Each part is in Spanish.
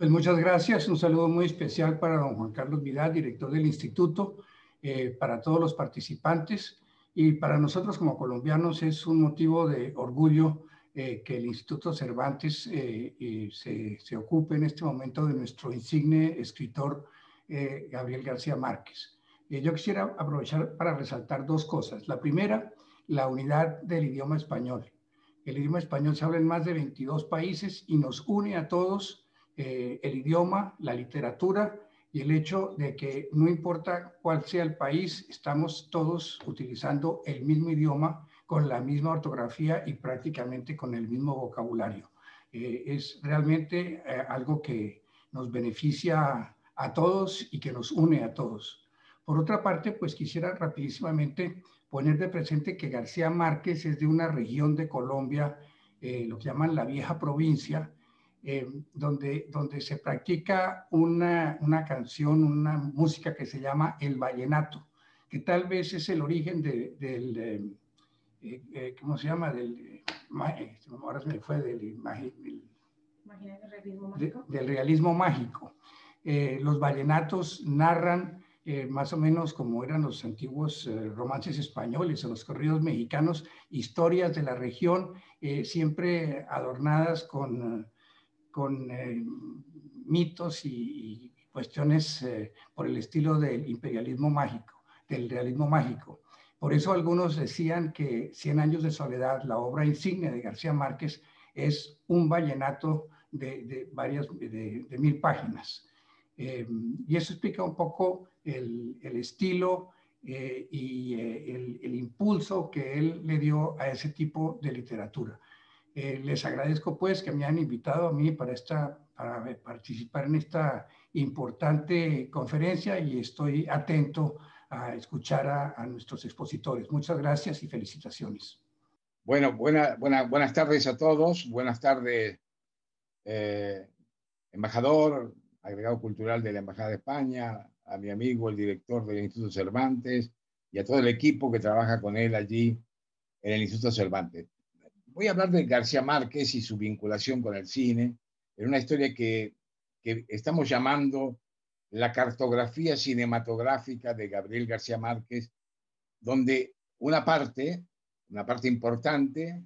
Pues muchas gracias. Un saludo muy especial para don Juan Carlos Vidal, director del instituto, para todos los participantes y para nosotros como colombianos es un motivo de orgullo que el Instituto Cervantes se ocupe en este momento de nuestro insigne escritor Gabriel García Márquez. Yo quisiera aprovechar para resaltar dos cosas. La primera, la unidad del idioma español. El idioma español se habla en más de 22 países y nos une a todos el idioma, la literatura y el hecho de que no importa cuál sea el país, estamos todos utilizando el mismo idioma con la misma ortografía y prácticamente con el mismo vocabulario. Es realmente algo que nos beneficia a todos y que nos une a todos. Por otra parte, pues quisiera rapidísimamente poner de presente que García Márquez es de una región de Colombia, lo que llaman la vieja provincia, donde se practica una canción, una música que se llama el vallenato, que tal vez es el origen del, ¿cómo se llama? Ahora se me fue, del realismo mágico. Los vallenatos narran más o menos como eran los antiguos romances españoles o los corridos mexicanos, historias de la región, siempre adornadas con mitos y cuestiones por el estilo del imperialismo mágico, del realismo mágico. Por eso algunos decían que Cien años de soledad, la obra insignia de García Márquez, es un vallenato de 1000 páginas. Y eso explica un poco el estilo y el impulso que él le dio a ese tipo de literatura. Les agradezco pues que me han invitado a mí para participar en esta importante conferencia y estoy atento a escuchar a nuestros expositores. Muchas gracias y felicitaciones. Bueno, buenas tardes a todos. Buenas tardes, embajador, agregado cultural de la Embajada de España, a mi amigo, el director del Instituto Cervantes y a todo el equipo que trabaja con él allí en el Instituto Cervantes. Voy a hablar de García Márquez y su vinculación con el cine, en una historia que estamos llamando la cartografía cinematográfica de Gabriel García Márquez, donde una parte importante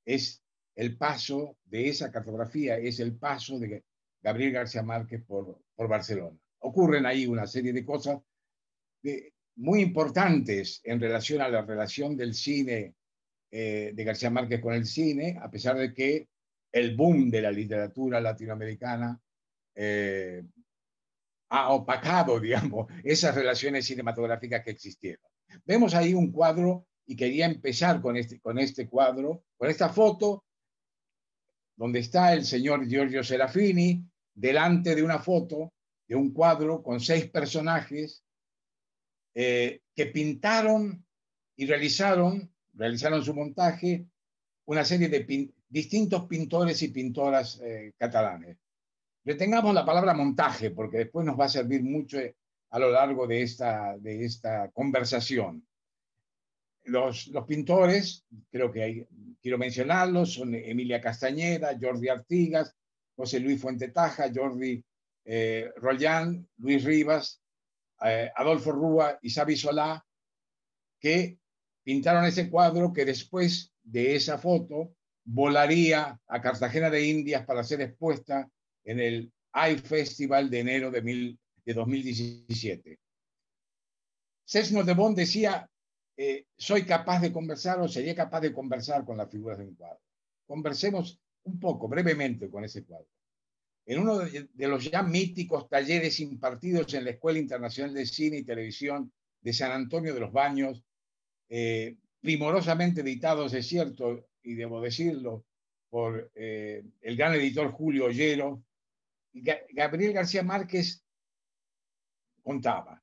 es el paso de esa cartografía, es el paso de Gabriel García Márquez por Barcelona. Ocurren ahí una serie de cosas muy importantes en relación a la relación del cine de García Márquez con el cine, a pesar de que el boom de la literatura latinoamericana ha opacado, digamos, esas relaciones cinematográficas que existieron. Vemos ahí un cuadro y quería empezar con este cuadro, con esta foto, donde está el señor Giorgio Serafini, delante de una foto, de un cuadro con 6 personajes que pintaron y realizaron su montaje una serie de distintos pintores y pintoras catalanes. Retengamos la palabra montaje, porque después nos va a servir mucho a lo largo de esta conversación. Los pintores, creo que quiero mencionarlos, son Emilia Castañeda, Jordi Artigas, José Luis Fuentetaja, Jordi Rollán, Luis Rivas, Adolfo Rúa y Xavi Solá, que pintaron ese cuadro que después de esa foto volaría a Cartagena de Indias para ser expuesta en el AI Festival de enero de 2017. Cesno de Bon decía, soy capaz de conversar o sería capaz de conversar con las figuras de un cuadro. Conversemos un poco, brevemente, con ese cuadro. En uno de los ya míticos talleres impartidos en la Escuela Internacional de Cine y Televisión de San Antonio de los Baños, primorosamente editados, es cierto, y debo decirlo, por el gran editor Julio Ollero, Gabriel García Márquez contaba,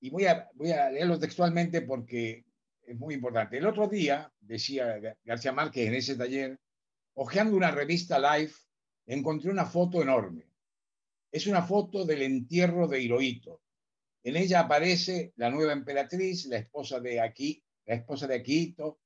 y voy a leerlo textualmente porque es muy importante. El otro día, decía García Márquez en ese taller, hojeando una revista Life, encontré una foto enorme. Es una foto del entierro de Hirohito. En ella aparece la nueva emperatriz, la esposa de Akihito.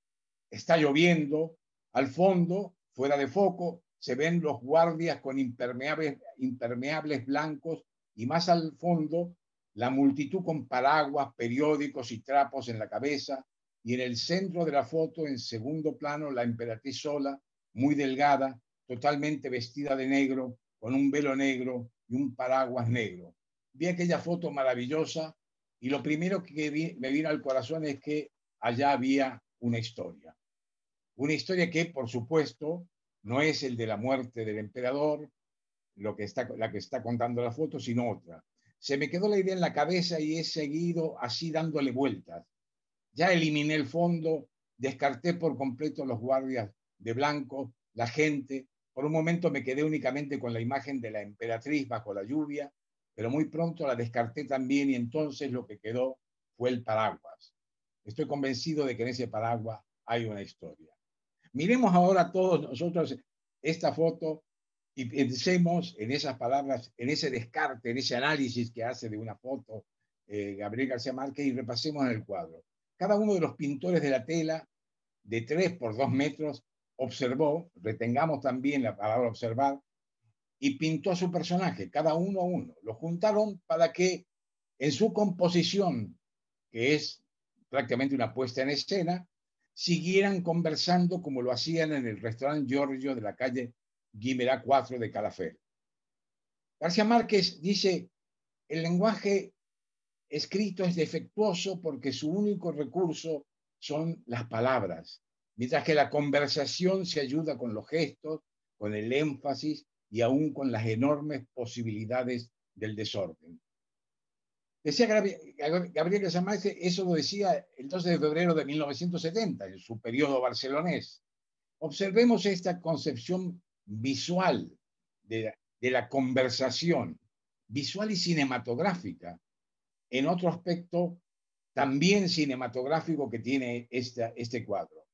Está lloviendo. Al fondo, fuera de foco, se ven los guardias con impermeables blancos y más al fondo la multitud con paraguas, periódicos y trapos en la cabeza, y en el centro de la foto, en segundo plano, la emperatriz sola, muy delgada, totalmente vestida de negro, con un velo negro y un paraguas negro. Vi aquella foto maravillosa y lo primero que me vino al corazón es que allá había una historia. Una historia que, por supuesto, no es el de la muerte del emperador, la que está contando la foto, sino otra. Se me quedó la idea en la cabeza y he seguido así dándole vueltas. Ya eliminé el fondo, descarté por completo los guardias de blanco, la gente. Por un momento me quedé únicamente con la imagen de la emperatriz bajo la lluvia, pero muy pronto la descarté también y entonces lo que quedó fue el paraguas. Estoy convencido de que en ese paraguas hay una historia. Miremos ahora todos nosotros esta foto y pensemos en esas palabras, en ese descarte, en ese análisis que hace de una foto Gabriel García Márquez y repasemos en el cuadro. Cada uno de los pintores de la tela de 3 por 2 metros observó, retengamos también la palabra observar, y pintó a su personaje, cada uno a uno. Lo juntaron para que en su composición, que es prácticamente una puesta en escena, siguieran conversando como lo hacían en el restaurante Giorgio de la calle Guimerá 4 de Calafell. García Márquez dice, el lenguaje escrito es defectuoso porque su único recurso son las palabras, mientras que la conversación se ayuda con los gestos, con el énfasis y aún con las enormes posibilidades del desorden. Decía Gabriel García Márquez, eso lo decía el 12 de febrero de 1970, en su periodo barcelonés. Observemos esta concepción visual de la conversación, visual y cinematográfica, en otro aspecto también cinematográfico que tiene este cuadro,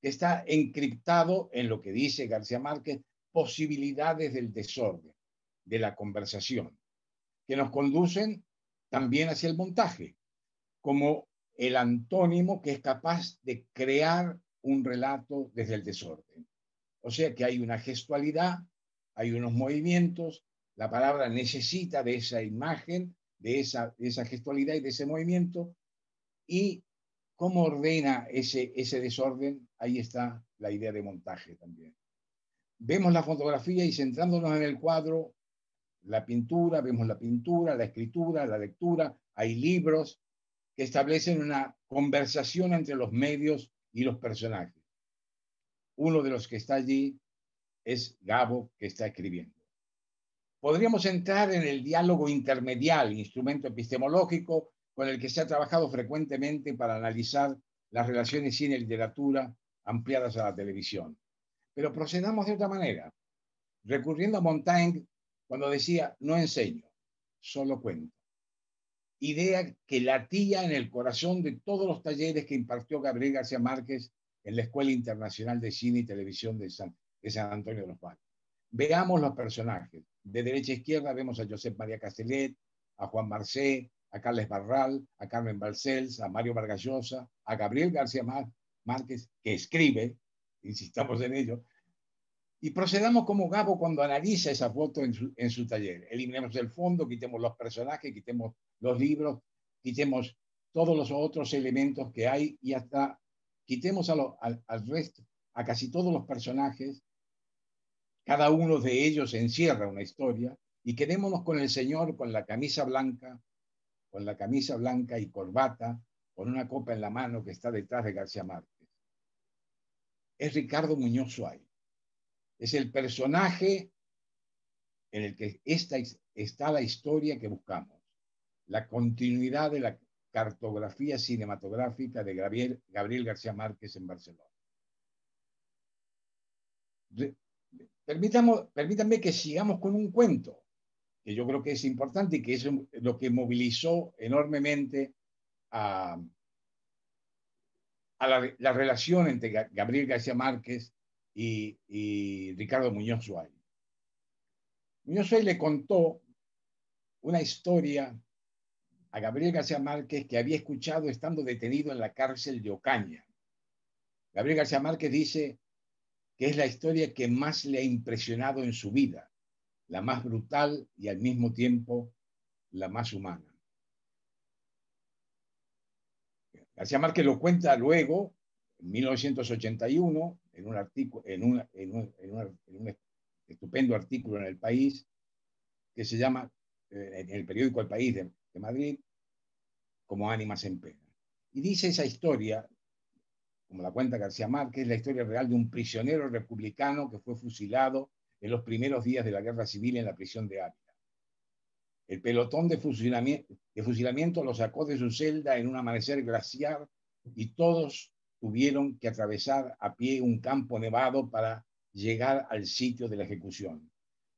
que está encriptado en lo que dice García Márquez, posibilidades del desorden, de la conversación, que nos conducen también hacia el montaje, como el antónimo que es capaz de crear un relato desde el desorden. O sea que hay una gestualidad, hay unos movimientos, la palabra necesita de esa imagen, de esa gestualidad y de ese movimiento, y cómo ordena ese desorden, ahí está la idea de montaje también. Vemos la fotografía y centrándonos en el cuadro, la pintura, vemos la pintura, la escritura, la lectura, hay libros que establecen una conversación entre los medios y los personajes. Uno de los que está allí es Gabo, que está escribiendo. Podríamos entrar en el diálogo intermedial, instrumento epistemológico con el que se ha trabajado frecuentemente para analizar las relaciones cine-literatura ampliadas a la televisión. Pero procedamos de otra manera, recurriendo a Montaigne cuando decía, no enseño, solo cuento. Idea que latía en el corazón de todos los talleres que impartió Gabriel García Márquez en la Escuela Internacional de Cine y Televisión de San Antonio de los Baños. Veamos los personajes. De derecha a izquierda vemos a Josep María Castellet, a Juan Marcé, a Carles Barral, a Carmen Balcells, a Mario Vargas Llosa, a Gabriel García Márquez, que escribe, insistamos en ello, y procedamos como Gabo cuando analiza esa foto en su taller. Eliminemos el fondo, quitemos los personajes, quitemos los libros, quitemos todos los otros elementos que hay y hasta quitemos al resto, a casi todos los personajes. Cada uno de ellos encierra una historia y quedémonos con el señor con la camisa blanca y corbata, con una copa en la mano que está detrás de García Márquez. Es Ricardo Muñoz Suárez. Es el personaje en el que está la historia que buscamos, la continuidad de la cartografía cinematográfica de Gabriel García Márquez en Barcelona. Permítanme que sigamos con un cuento, que yo creo que es importante y que es lo que movilizó enormemente a la relación entre Gabriel García Márquez y Ricardo Muñoz Suárez. Muñoz Suárez le contó una historia a Gabriel García Márquez que había escuchado estando detenido en la cárcel de Ocaña. Gabriel García Márquez dice, que es la historia que más le ha impresionado en su vida, la más brutal y al mismo tiempo la más humana. García Márquez lo cuenta luego, en 1981, en un artículo, en un estupendo artículo en El País, que se llama, en el periódico El País de Madrid, como Ánimas en Pena. Y dice esa historia, como la cuenta García Márquez, la historia real de un prisionero republicano que fue fusilado en los primeros días de la Guerra Civil en la prisión de Ávila. El pelotón de fusilamiento lo sacó de su celda en un amanecer glaciar y todos tuvieron que atravesar a pie un campo nevado para llegar al sitio de la ejecución.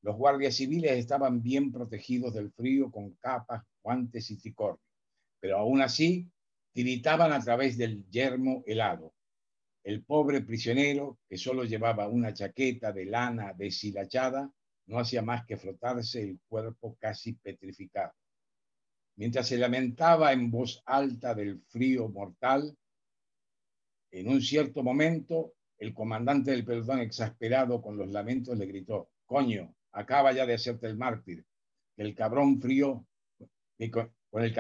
Los guardias civiles estaban bien protegidos del frío con capas, guantes y tricornios, pero aún así tiritaban a través del yermo helado. El pobre prisionero, que solo llevaba una chaqueta de lana deshilachada, no hacía más que frotarse el cuerpo casi petrificado. Mientras se lamentaba en voz alta del frío mortal, en un cierto momento, el comandante del pelotón, exasperado con los lamentos, le gritó: «Coño, acaba ya de hacerte el mártir, que el cabrón frío, que con el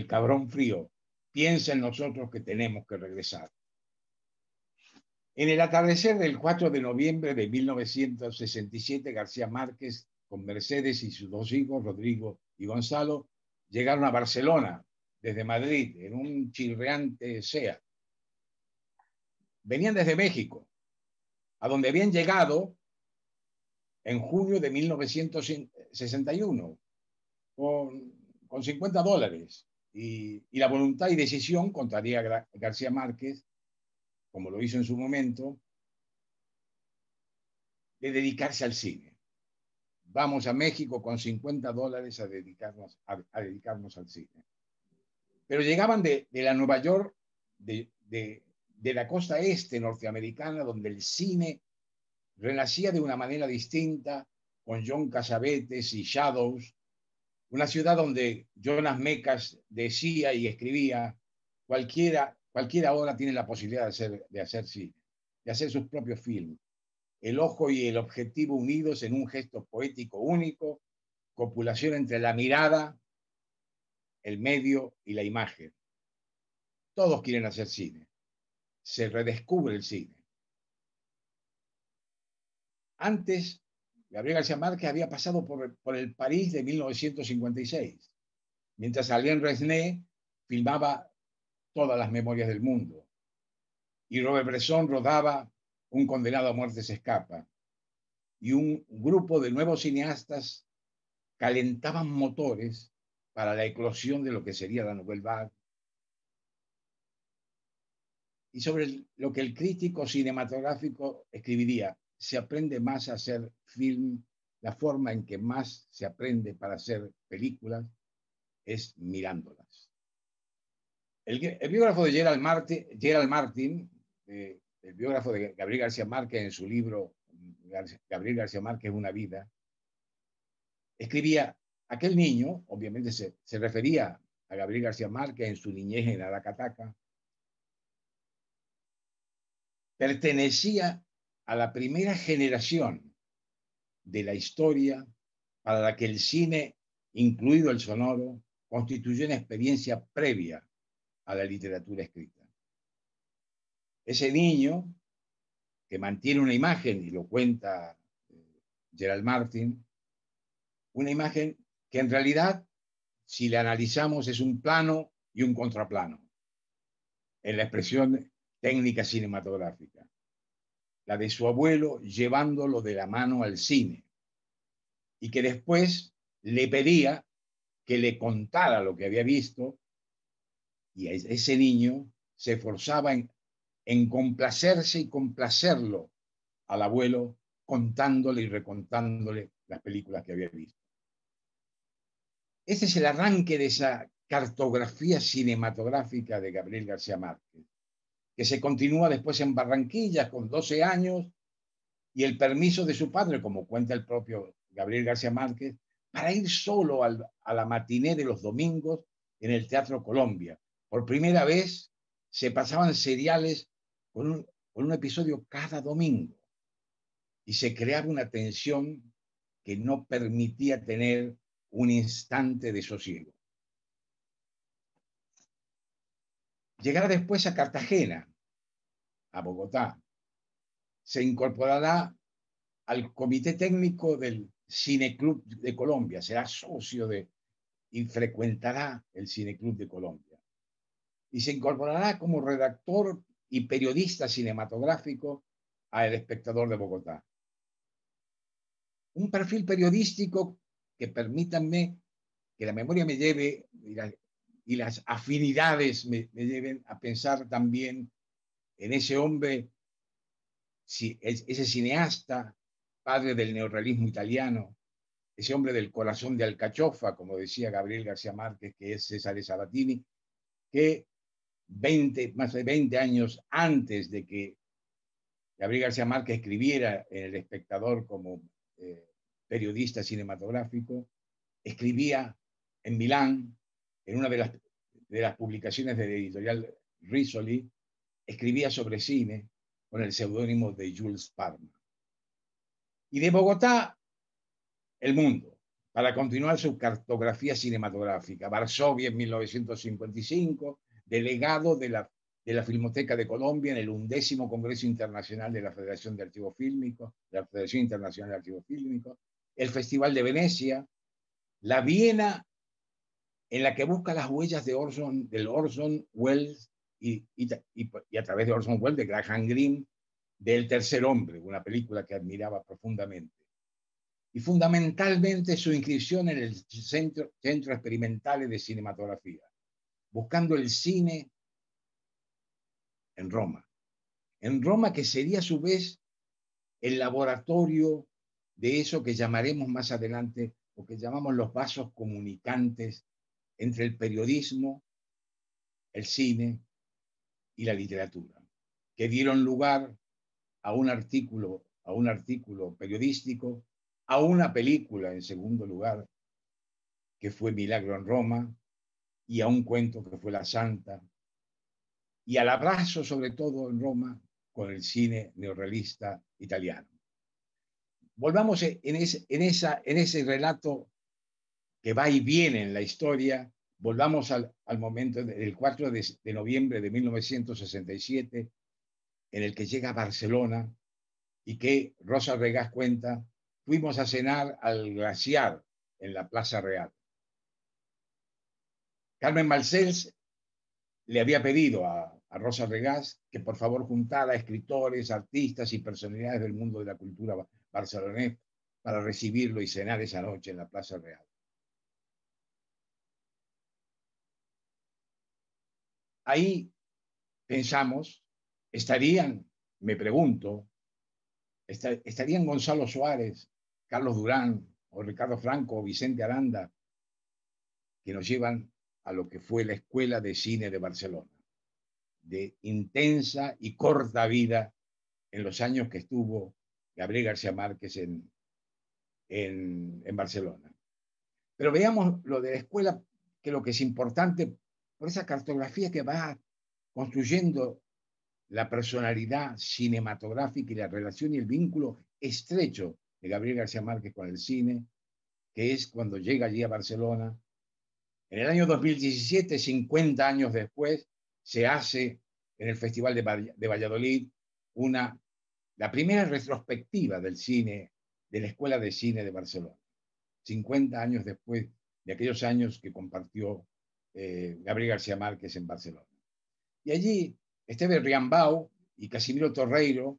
cabrón frío, piensa en nosotros que tenemos que regresar». En el atardecer del 4 de noviembre de 1967, García Márquez, con Mercedes y sus dos hijos, Rodrigo y Gonzalo, llegaron a Barcelona desde Madrid en un chirriante SEAT. Venían desde México, a donde habían llegado en junio de 1961 con $50 y la voluntad y decisión, contaría García Márquez, como lo hizo en su momento, de dedicarse al cine. Vamos a México con $50 a dedicarnos al cine. Pero llegaban de la Nueva York, de la costa este norteamericana, donde el cine renacía de una manera distinta, con John Cassavetes y Shadows, una ciudad donde Jonas Mekas decía y escribía: cualquiera ahora tiene la posibilidad de hacer cine, de hacer sus propios filmes. El ojo y el objetivo unidos en un gesto poético único, copulación entre la mirada, el medio y la imagen. Todos quieren hacer cine. Se redescubre el cine. Antes, Gabriel García Márquez había pasado por el París de 1956, mientras Alain Resnais filmaba Todas las memorias del mundo y Robert Bresson rodaba Un condenado a muerte se escapa, y un grupo de nuevos cineastas calentaban motores para la eclosión de lo que sería la Nouvelle Vague, y sobre lo que el crítico cinematográfico escribiría: se aprende más a hacer film, la forma en que más se aprende para hacer películas es mirándolas. El biógrafo de Gerald Martin, el biógrafo de Gabriel García Márquez, en su libro Gabriel García Márquez, Una vida, escribía: aquel niño, obviamente se refería a Gabriel García Márquez en su niñez en Aracataca, pertenecía a la primera generación de la historia para la que el cine, incluido el sonoro, constituyó una experiencia previa a la literatura escrita. Ese niño que mantiene una imagen, y lo cuenta Gerald Martin, una imagen que en realidad, si la analizamos, es un plano y un contraplano en la expresión técnica cinematográfica. La de su abuelo llevándolo de la mano al cine, y que después le pedía que le contara lo que había visto, y ese niño se esforzaba en complacerse y complacerlo al abuelo, contándole y recontándole las películas que había visto. Este es el arranque de esa cartografía cinematográfica de Gabriel García Márquez, que se continúa después en Barranquilla con 12 años y el permiso de su padre, como cuenta el propio Gabriel García Márquez, para ir solo a la matiné de los domingos en el Teatro Colombia. Por primera vez se pasaban seriales con un episodio cada domingo. y se creaba una tensión que no permitía tener un instante de sosiego. Llegará después a Cartagena, a Bogotá. Se incorporará al comité técnico del Cineclub de Colombia, será socio y frecuentará el Cineclub de Colombia. Y se incorporará como redactor y periodista cinematográfico a El Espectador de Bogotá. Un perfil periodístico que, permítanme, que la memoria me lleve y las afinidades me lleven a pensar también en ese hombre, ese cineasta, padre del neorrealismo italiano, ese hombre del corazón de alcachofa, como decía Gabriel García Márquez, que es Cesare Sabatini, que más de 20 años antes de que Gabriel García Márquez escribiera en El Espectador como periodista cinematográfico, escribía en Milán, en una de las publicaciones de la editorial Rizzoli, escribía sobre cine con el seudónimo de Jules Parma. Y de Bogotá, El Mundo, para continuar su cartografía cinematográfica. Varsovia en 1955, delegado de la Filmoteca de Colombia en el 11º Congreso Internacional de la Federación de Archivo Fílmico, de la Federación Internacional de Archivo Fílmico, el Festival de Venecia, la Viena, en la que busca las huellas del Orson Welles y a través de Orson Welles, de Graham Greene, del Tercer Hombre, una película que admiraba profundamente. Y fundamentalmente su inscripción en el Centro Experimentale de Cinematografía, buscando el cine en Roma. En Roma, que sería a su vez el laboratorio de eso que llamaremos más adelante, o que llamamos los vasos comunicantes entre el periodismo, el cine y la literatura, que dieron lugar a un artículo periodístico, a una película en segundo lugar, que fue Milagro en Roma, y a un cuento que fue La Santa, y al abrazo sobre todo en Roma con el cine neorrealista italiano. Volvamos en ese relato que va y viene en la historia, volvamos al momento del 4 de noviembre de 1967, en el que llega a Barcelona y que Rosa Regás cuenta, fuimos a cenar al Glaciar en la Plaza Real. Carmen Balcells le había pedido a Rosa Regás que por favor juntara escritores, artistas y personalidades del mundo de la cultura barcelonés para recibirlo y cenar esa noche en la Plaza Real. Ahí pensamos, me pregunto, estarían Gonzalo Suárez, Carlos Durán, o Ricardo Franco, o Vicente Aranda, que nos llevan a lo que fue la Escuela de Cine de Barcelona, de intensa y corta vida en los años que estuvo Gabriel García Márquez en Barcelona. Pero veamos lo de la escuela, que lo que es importante, por esa cartografía que va construyendo la personalidad cinematográfica y la relación y el vínculo estrecho de Gabriel García Márquez con el cine, que es cuando llega allí a Barcelona. En el año 2017, 50 años después, se hace en el Festival de Valladolid la primera retrospectiva del cine, de la Escuela de Cine de Barcelona, 50 años después de aquellos años que compartió Gabriel García Márquez en Barcelona. Y allí Esteve Riambau y Casimiro Torreiro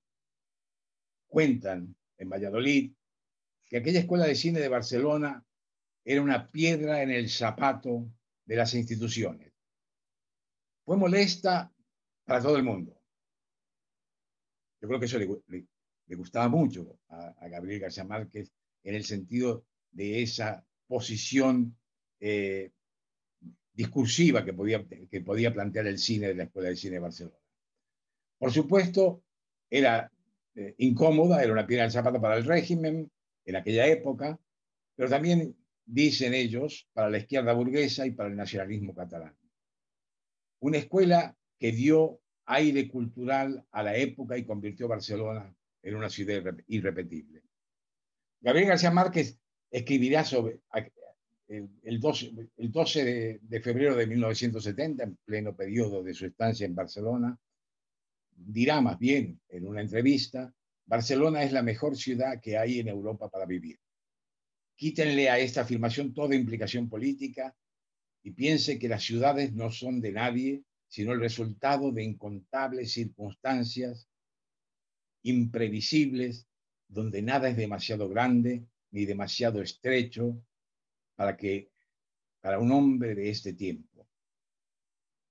cuentan en Valladolid que aquella Escuela de Cine de Barcelona era una piedra en el zapato de las instituciones. Fue molesta para todo el mundo. Yo creo que eso le gustaba mucho a Gabriel García Márquez, en el sentido de esa posición discursiva que podía plantear el cine de la Escuela de Cine de Barcelona. Por supuesto, era incómoda, era una piedra en el zapato para el régimen en aquella época, pero también, dicen ellos, para la izquierda burguesa y para el nacionalismo catalán. Una escuela que dio aire cultural a la época y convirtió Barcelona en una ciudad irrepetible. Gabriel García Márquez escribirá sobre el 12 de febrero de 1970, en pleno periodo de su estancia en Barcelona, dirá más bien en una entrevista: Barcelona es la mejor ciudad que hay en Europa para vivir. Quítenle a esta afirmación toda implicación política y piense que las ciudades no son de nadie, sino el resultado de incontables circunstancias imprevisibles, donde nada es demasiado grande ni demasiado estrecho para un hombre de este tiempo.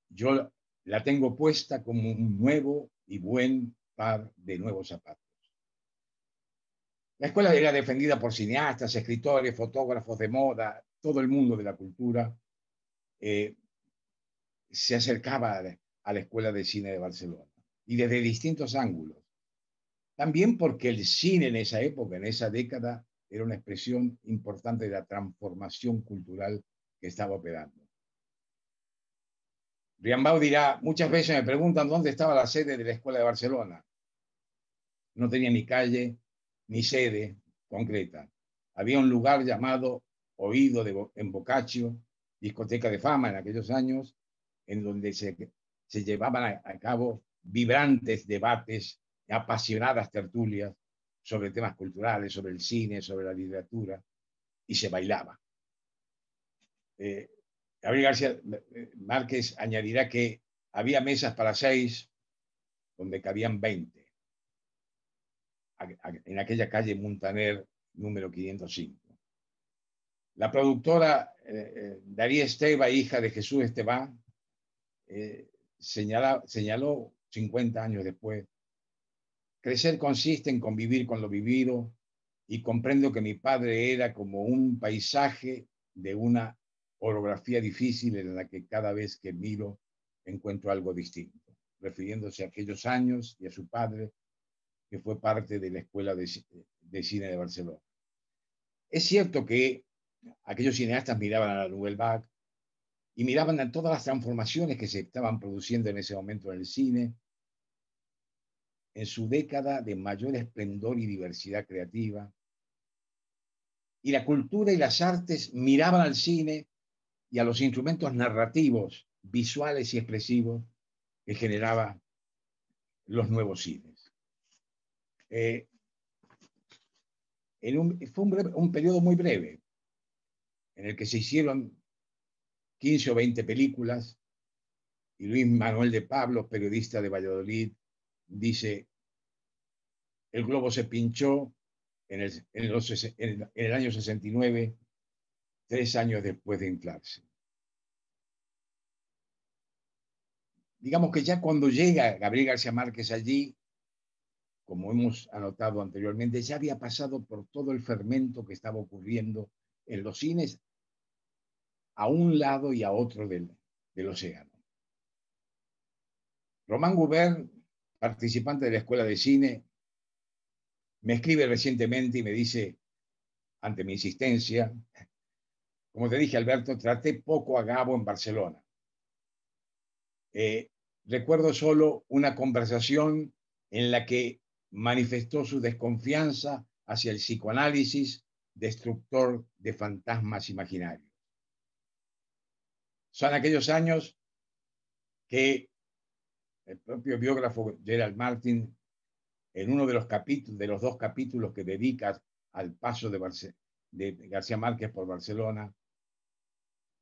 Yo la tengo puesta como un nuevo y buen par de nuevos zapatos. La escuela era defendida por cineastas, escritores, fotógrafos de moda, todo el mundo de la cultura se acercaba a la Escuela de Cine de Barcelona, y desde distintos ángulos. También porque el cine en esa época, en esa década, era una expresión importante de la transformación cultural que estaba operando. Riambau dirá: muchas veces me preguntan dónde estaba la sede de la Escuela de Barcelona. No tenía ni calle ni sede concreta. Había un lugar llamado Oído en Boccaccio, discoteca de fama en aquellos años, en donde se llevaban a cabo vibrantes debates, apasionadas tertulias sobre temas culturales, sobre el cine, sobre la literatura, y se bailaba. Gabriel García Márquez añadirá que había mesas para 6 donde cabían 20 en aquella calle Muntaner número 505. La productora Daría Esteba, hija de Jesús Estebán, señaló 50 años después: crecer consiste en convivir con lo vivido, y comprendo que mi padre era como un paisaje de una orografía difícil en la que cada vez que miro encuentro algo distinto, refiriéndose a aquellos años y a su padre, que fue parte de la Escuela de Cine de Barcelona. Es cierto que aquellos cineastas miraban a la Nouvelle Vague y miraban a todas las transformaciones que se estaban produciendo en ese momento en el cine, en su década de mayor esplendor y diversidad creativa. Y la cultura y las artes miraban al cine y a los instrumentos narrativos, visuales y expresivos que generaba los nuevos cines. Fue un periodo muy breve, en el que se hicieron 15 o 20 películas, y Luis Manuel de Pablos, periodista de Valladolid, dice: el globo se pinchó en el año 69, 3 años después de inflarse. Digamos que ya cuando llega Gabriel García Márquez allí, como hemos anotado anteriormente, ya había pasado por todo el fermento que estaba ocurriendo en los cines a un lado y a otro del océano. Román Gubern, participante de la Escuela de Cine, me escribe recientemente y me dice, ante mi insistencia: como te dije, Alberto, traté poco a Gabo en Barcelona. Recuerdo solo una conversación en la que manifestó su desconfianza hacia el psicoanálisis destructor de fantasmas imaginarios. Son aquellos años que el propio biógrafo Gerald Martin, en uno de los 2 capítulos que dedica al paso de García Márquez por Barcelona,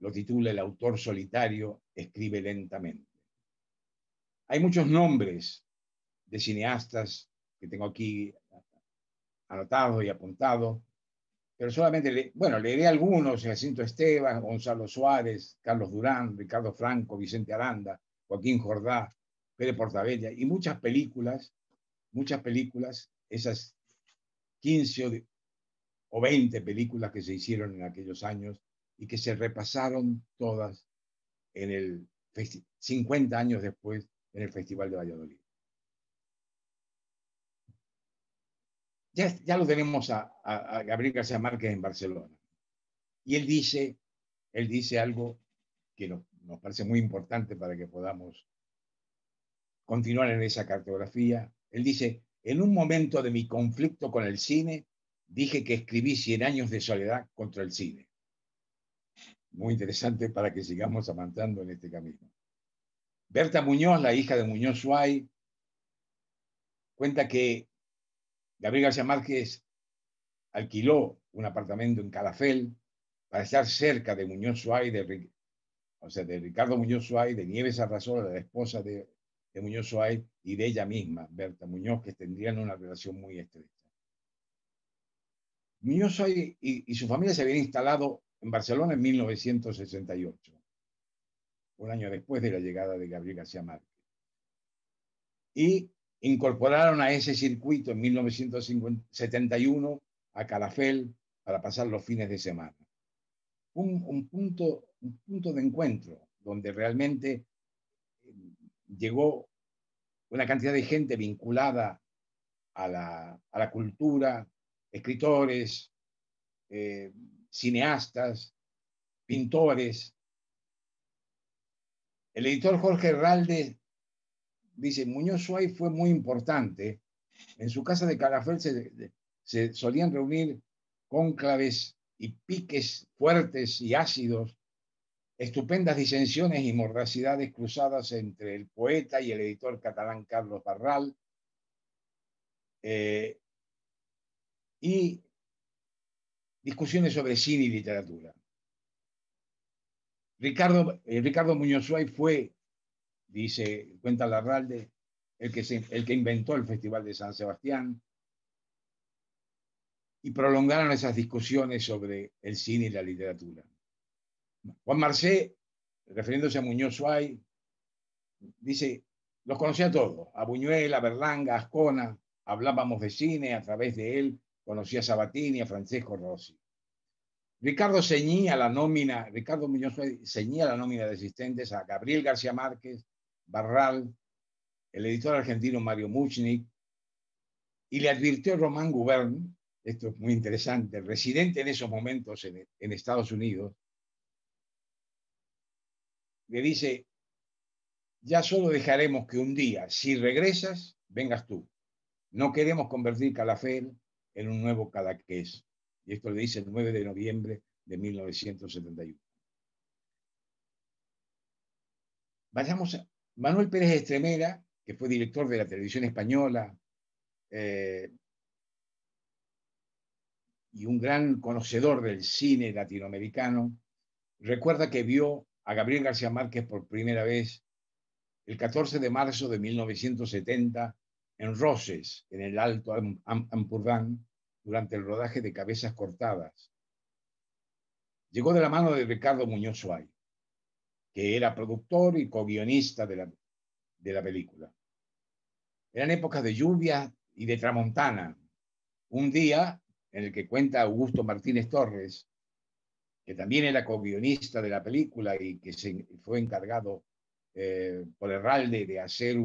lo titula El autor solitario escribe lentamente. Hay muchos nombres de cineastas que tengo aquí anotados y apuntados, pero solamente, leeré algunos: Jacinto Esteban, Gonzalo Suárez, Carlos Durán, Ricardo Franco, Vicente Aranda, Joaquín Jordá, Pérez Portabella, y muchas películas, esas 15 o 20 películas que se hicieron en aquellos años y que se repasaron todas en el 50 años después en el Festival de Valladolid. Ya lo tenemos a Gabriel García Márquez en Barcelona. Y él dice algo que nos parece muy importante para que podamos continuar en esa cartografía. Él dice: En un momento de mi conflicto con el cine, dije que escribí 100 años de soledad contra el cine. Muy interesante para que sigamos avanzando en este camino. Berta Muñoz, la hija de Muñoz Suay, cuenta que Gabriel García Márquez alquiló un apartamento en Calafell para estar cerca de Muñoz Suay, de Ricardo Muñoz Suay, de Nieves Arrasola, la esposa de Muñoz Suay, y de ella misma, Berta Muñoz, que tendrían una relación muy estrecha. Muñoz Suay y su familia se habían instalado en Barcelona en 1968, un año después de la llegada de Gabriel García Márquez. Y incorporaron a ese circuito en 1971 a Calafell para pasar los fines de semana. Un punto de encuentro donde realmente llegó una cantidad de gente vinculada a la cultura, escritores, cineastas, pintores. El editor Jorge Herralde dice, Muñoz Suay fue muy importante. En su casa de Calafell se solían reunir cónclaves y piques fuertes y ácidos, estupendas disensiones y mordacidades cruzadas entre el poeta y el editor catalán Carlos Barral, y discusiones sobre cine y literatura. Ricardo Muñoz Suay fue, cuenta Larralde, el que inventó el Festival de San Sebastián, y prolongaron esas discusiones sobre el cine y la literatura. Juan Marcé, refiriéndose a Muñoz Suay, dice, los conocía a todos, a Buñuel, a Berlanga, a Ascona, hablábamos de cine, a través de él conocía a Sabatini, a Francesco Rossi. Ricardo Muñoz Suay ceñía la nómina de asistentes a Gabriel García Márquez, Barral, el editor argentino Mario Muchnik, y le advirtió Román Gubern, esto es muy interesante, residente en esos momentos en Estados Unidos, le dice, ya solo dejaremos que un día, si regresas, vengas tú. No queremos convertir Calafell en un nuevo Cadaqués. Y esto le dice el 9 de noviembre de 1971. Vayamos a Manuel Pérez Estremera, que fue director de la televisión española y un gran conocedor del cine latinoamericano, recuerda que vio a Gabriel García Márquez por primera vez el 14 de marzo de 1970 en Roses, en el Alto Ampurdán, durante el rodaje de Cabezas Cortadas. Llegó de la mano de Ricardo Muñoz Suay, que era productor y co-guionista de la película. Eran épocas de lluvia y de tramontana. Un día en el que cuenta Augusto Martínez Torres, que también era co-guionista de la película y que fue encargado por Herralde de hacer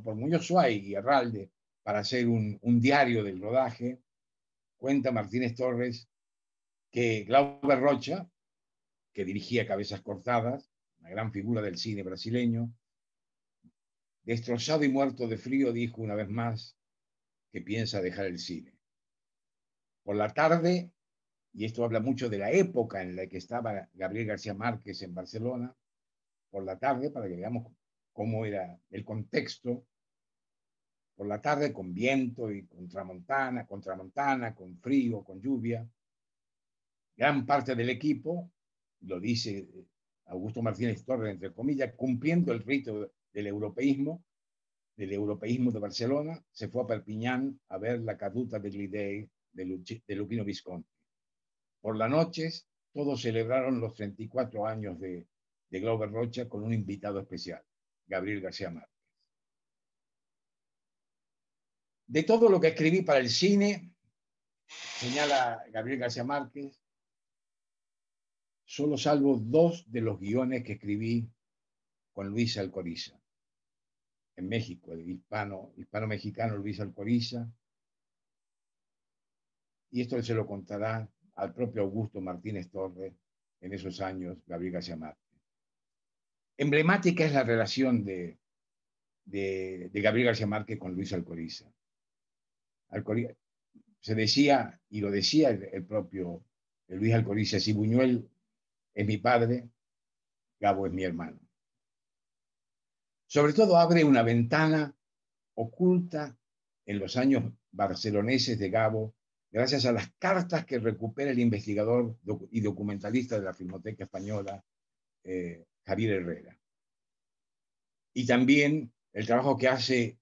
por Muñoz Suay y Herralde, para hacer un diario del rodaje. Cuenta Martínez Torres que Glauber Rocha, que dirigía Cabezas Cortadas, una gran figura del cine brasileño, destrozado y muerto de frío, dijo una vez más que piensa dejar el cine. Por la tarde, y esto habla mucho de la época en la que estaba Gabriel García Márquez en Barcelona, por la tarde, para que veamos cómo era el contexto, por la tarde con viento y con tramontana, con frío, con lluvia, gran parte del equipo, lo dice Augusto Martínez Torres, entre comillas, cumpliendo el rito del europeísmo de Barcelona, se fue a Perpiñán a ver la caduta de Glidei de Luchino Visconti. Por las noches, todos celebraron los 34 años de Glauber Rocha con un invitado especial, Gabriel García Márquez. De todo lo que escribí para el cine, señala Gabriel García Márquez, solo salvo 2 de los guiones que escribí con Luis Alcoriza, en México, el hispano-mexicano Luis Alcoriza, y esto se lo contará al propio Augusto Martínez Torres en esos años, Gabriel García Márquez. Emblemática es la relación de Gabriel García Márquez con Luis Alcoriza. Se decía, y lo decía el propio Luis Alcoriza, si Buñuel es mi padre, Gabo es mi hermano. Sobre todo abre una ventana oculta en los años barceloneses de Gabo, gracias a las cartas que recupera el investigador y documentalista de la Filmoteca Española, Javier Herrera. Y también el trabajo que hace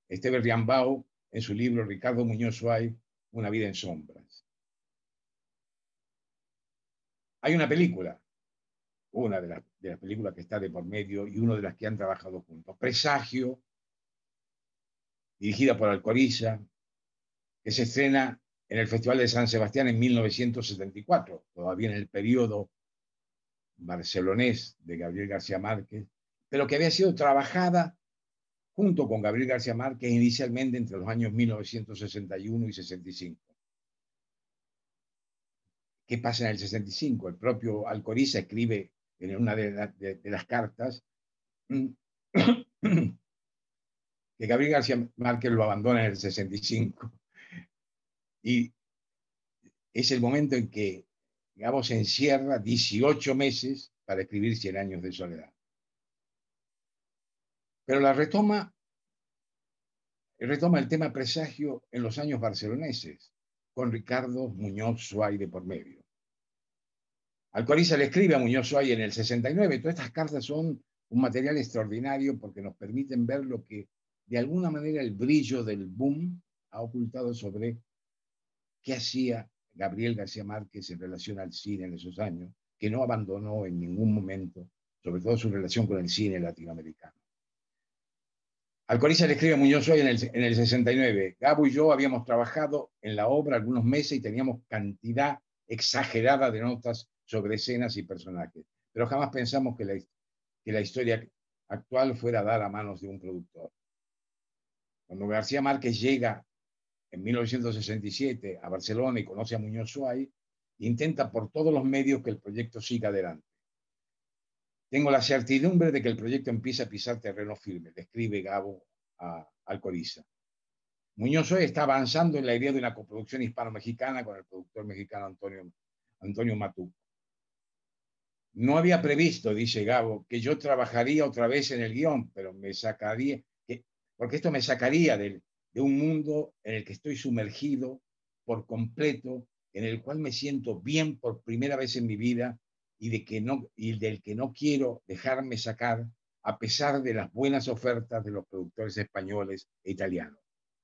Esteve Riambau en su libro Ricardo Muñoz Suárez, Una vida en sombras. Hay una película, una de las películas que está de por medio y una de las que han trabajado juntos, Presagio, dirigida por Alcoriza, que se estrena en el Festival de San Sebastián en 1974, todavía en el periodo barcelonés de Gabriel García Márquez, pero que había sido trabajada junto con Gabriel García Márquez inicialmente entre los años 1961 y 65. ¿Qué pasa en el 65? El propio Alcoriza escribe en una de las cartas que Gabriel García Márquez lo abandona en el 65. Y es el momento en que Gabo se encierra 18 meses para escribir 100 años de soledad. Pero retoma el tema Presagio en los años barceloneses, con Ricardo Muñoz Suárez de por medio. Alcoriza le escribe a Muñoz Suárez en el 69. Todas estas cartas son un material extraordinario porque nos permiten ver lo que de alguna manera el brillo del boom ha ocultado sobre qué hacía Gabriel García Márquez en relación al cine en esos años, que no abandonó en ningún momento, sobre todo su relación con el cine latinoamericano. Alcoriza le escribe a Muñoz Suárez en el 69. Gabo y yo habíamos trabajado en la obra algunos meses y teníamos cantidad exagerada de notas sobre escenas y personajes, pero jamás pensamos que la historia actual fuera a dar a manos de un productor. Cuando García Márquez llega en 1967 a Barcelona y conoce a Muñoz Suárez, intenta por todos los medios que el proyecto siga adelante. Tengo la certidumbre de que el proyecto empieza a pisar terreno firme, le escribe Gabo a Alcoriza. Muñoz Suárez está avanzando en la idea de una coproducción hispano-mexicana con el productor mexicano Antonio Matuco. No había previsto, dice Gabo, que yo trabajaría otra vez en el guión, pero porque esto me sacaría de un mundo en el que estoy sumergido por completo, en el cual me siento bien por primera vez en mi vida y del que no quiero dejarme sacar a pesar de las buenas ofertas de los productores españoles e italianos.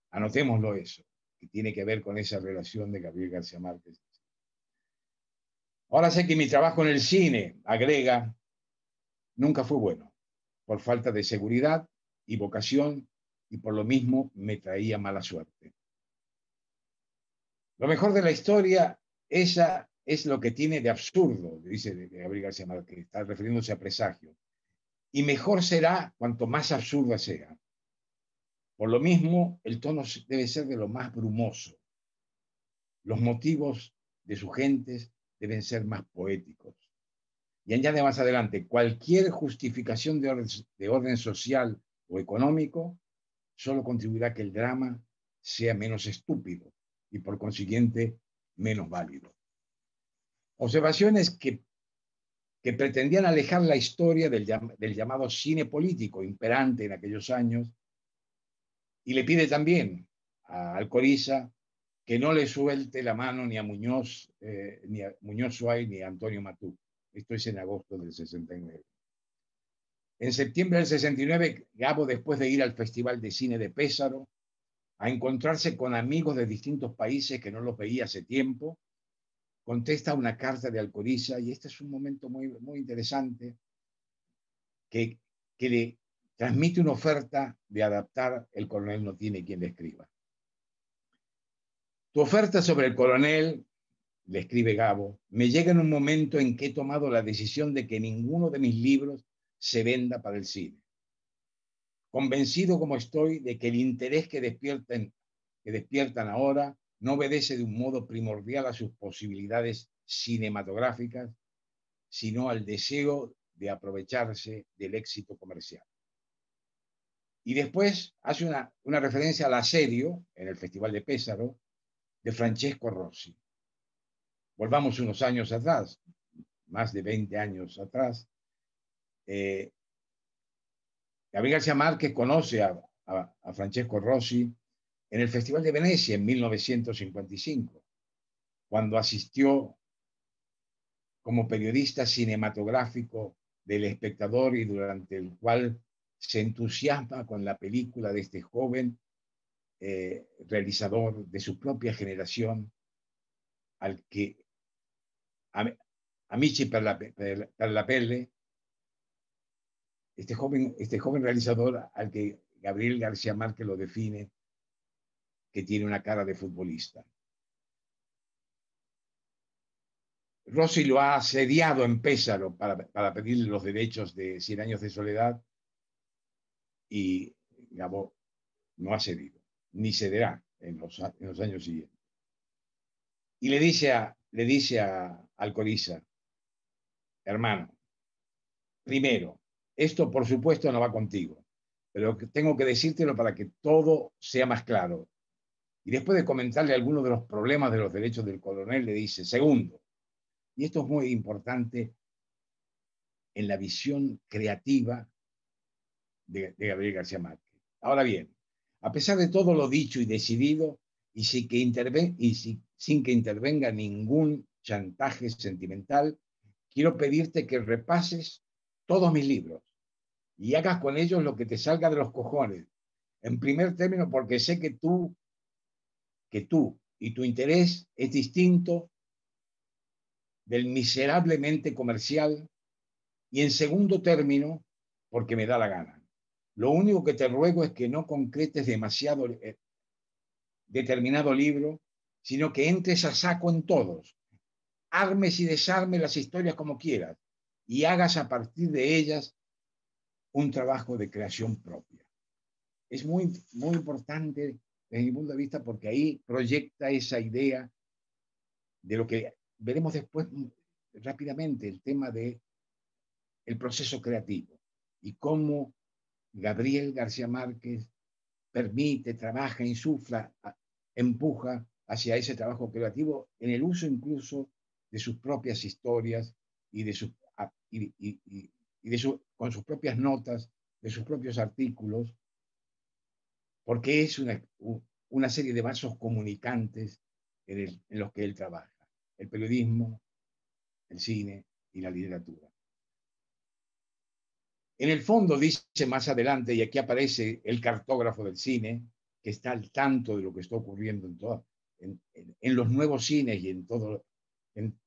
Anotémoslo eso, que tiene que ver con esa relación de Gabriel García Márquez. Ahora sé que mi trabajo en el cine, agrega, nunca fue bueno, por falta de seguridad y vocación, y por lo mismo me traía mala suerte. Lo mejor de la historia, esa es lo que tiene de absurdo, dice Gabriel García Márquez, está refiriéndose a Presagio. Y mejor será cuanto más absurda sea. Por lo mismo, el tono debe ser de lo más brumoso. Los motivos de sus gentes deben ser más poéticos. Y añade más adelante, cualquier justificación de orden social o económico solo contribuirá a que el drama sea menos estúpido y por consiguiente menos válido. Observaciones que pretendían alejar la historia del llamado cine político imperante en aquellos años, y le pide también a Alcoriza que no le suelte la mano ni a Muñoz Suárez ni a Antonio Matú. Esto es en agosto del 69. En septiembre del 69, Gabo, después de ir al Festival de Cine de Pésaro, a encontrarse con amigos de distintos países que no los veía hace tiempo, contesta una carta de Alcoriza, y este es un momento muy, muy interesante, que le transmite una oferta de adaptar El coronel no tiene quien le escriba. Tu oferta sobre El coronel, le escribe Gabo, me llega en un momento en que he tomado la decisión de que ninguno de mis libros se venda para el cine. Convencido como estoy de que el interés que despiertan ahora no obedece de un modo primordial a sus posibilidades cinematográficas, sino al deseo de aprovecharse del éxito comercial. Y después hace una referencia al asedio en el Festival de Pésaro de Francesco Rossi. Volvamos unos años atrás, más de 20 años atrás. Gabriel García Márquez conoce a Francesco Rossi en el Festival de Venecia en 1955, cuando asistió como periodista cinematográfico del Espectador y durante el cual se entusiasma con la película de este joven realizador de su propia generación, al que Amici per la pelle, este joven realizador al que Gabriel García Márquez lo define, que tiene una cara de futbolista. Rossi lo ha asediado en Pésaro para pedirle los derechos de 100 años de soledad y Gabo no ha cedido, ni cederá en los años siguientes. Y le dice a Alcoriza, hermano, primero, esto por supuesto no va contigo, pero tengo que decírtelo para que todo sea más claro. Y después de comentarle algunos de los problemas de los derechos del coronel, le dice, segundo, y esto es muy importante en la visión creativa de Gabriel García Márquez. Ahora bien, a pesar de todo lo dicho y decidido, y sin que intervenga ningún chantaje sentimental, quiero pedirte que repases todos mis libros y hagas con ellos lo que te salga de los cojones. En primer término, porque sé que tú y tu interés es distinto del miserablemente comercial, y en segundo término, porque me da la gana. Lo único que te ruego es que no concretes demasiado determinado libro, sino que entres a saco en todos, armes y desarmes las historias como quieras, y hagas a partir de ellas un trabajo de creación propia. Es muy, muy importante desde mi punto de vista porque ahí proyecta esa idea de lo que veremos después rápidamente, el tema del proceso creativo y cómo Gabriel García Márquez permite, trabaja, insufla, empuja hacia ese trabajo creativo en el uso incluso de sus propias historias y con sus propias notas, de sus propios artículos, porque es una serie de vasos comunicantes en los que él trabaja, el periodismo, el cine y la literatura. En el fondo dice más adelante, y aquí aparece el cartógrafo del cine, que está al tanto de lo que está ocurriendo en los nuevos cines y en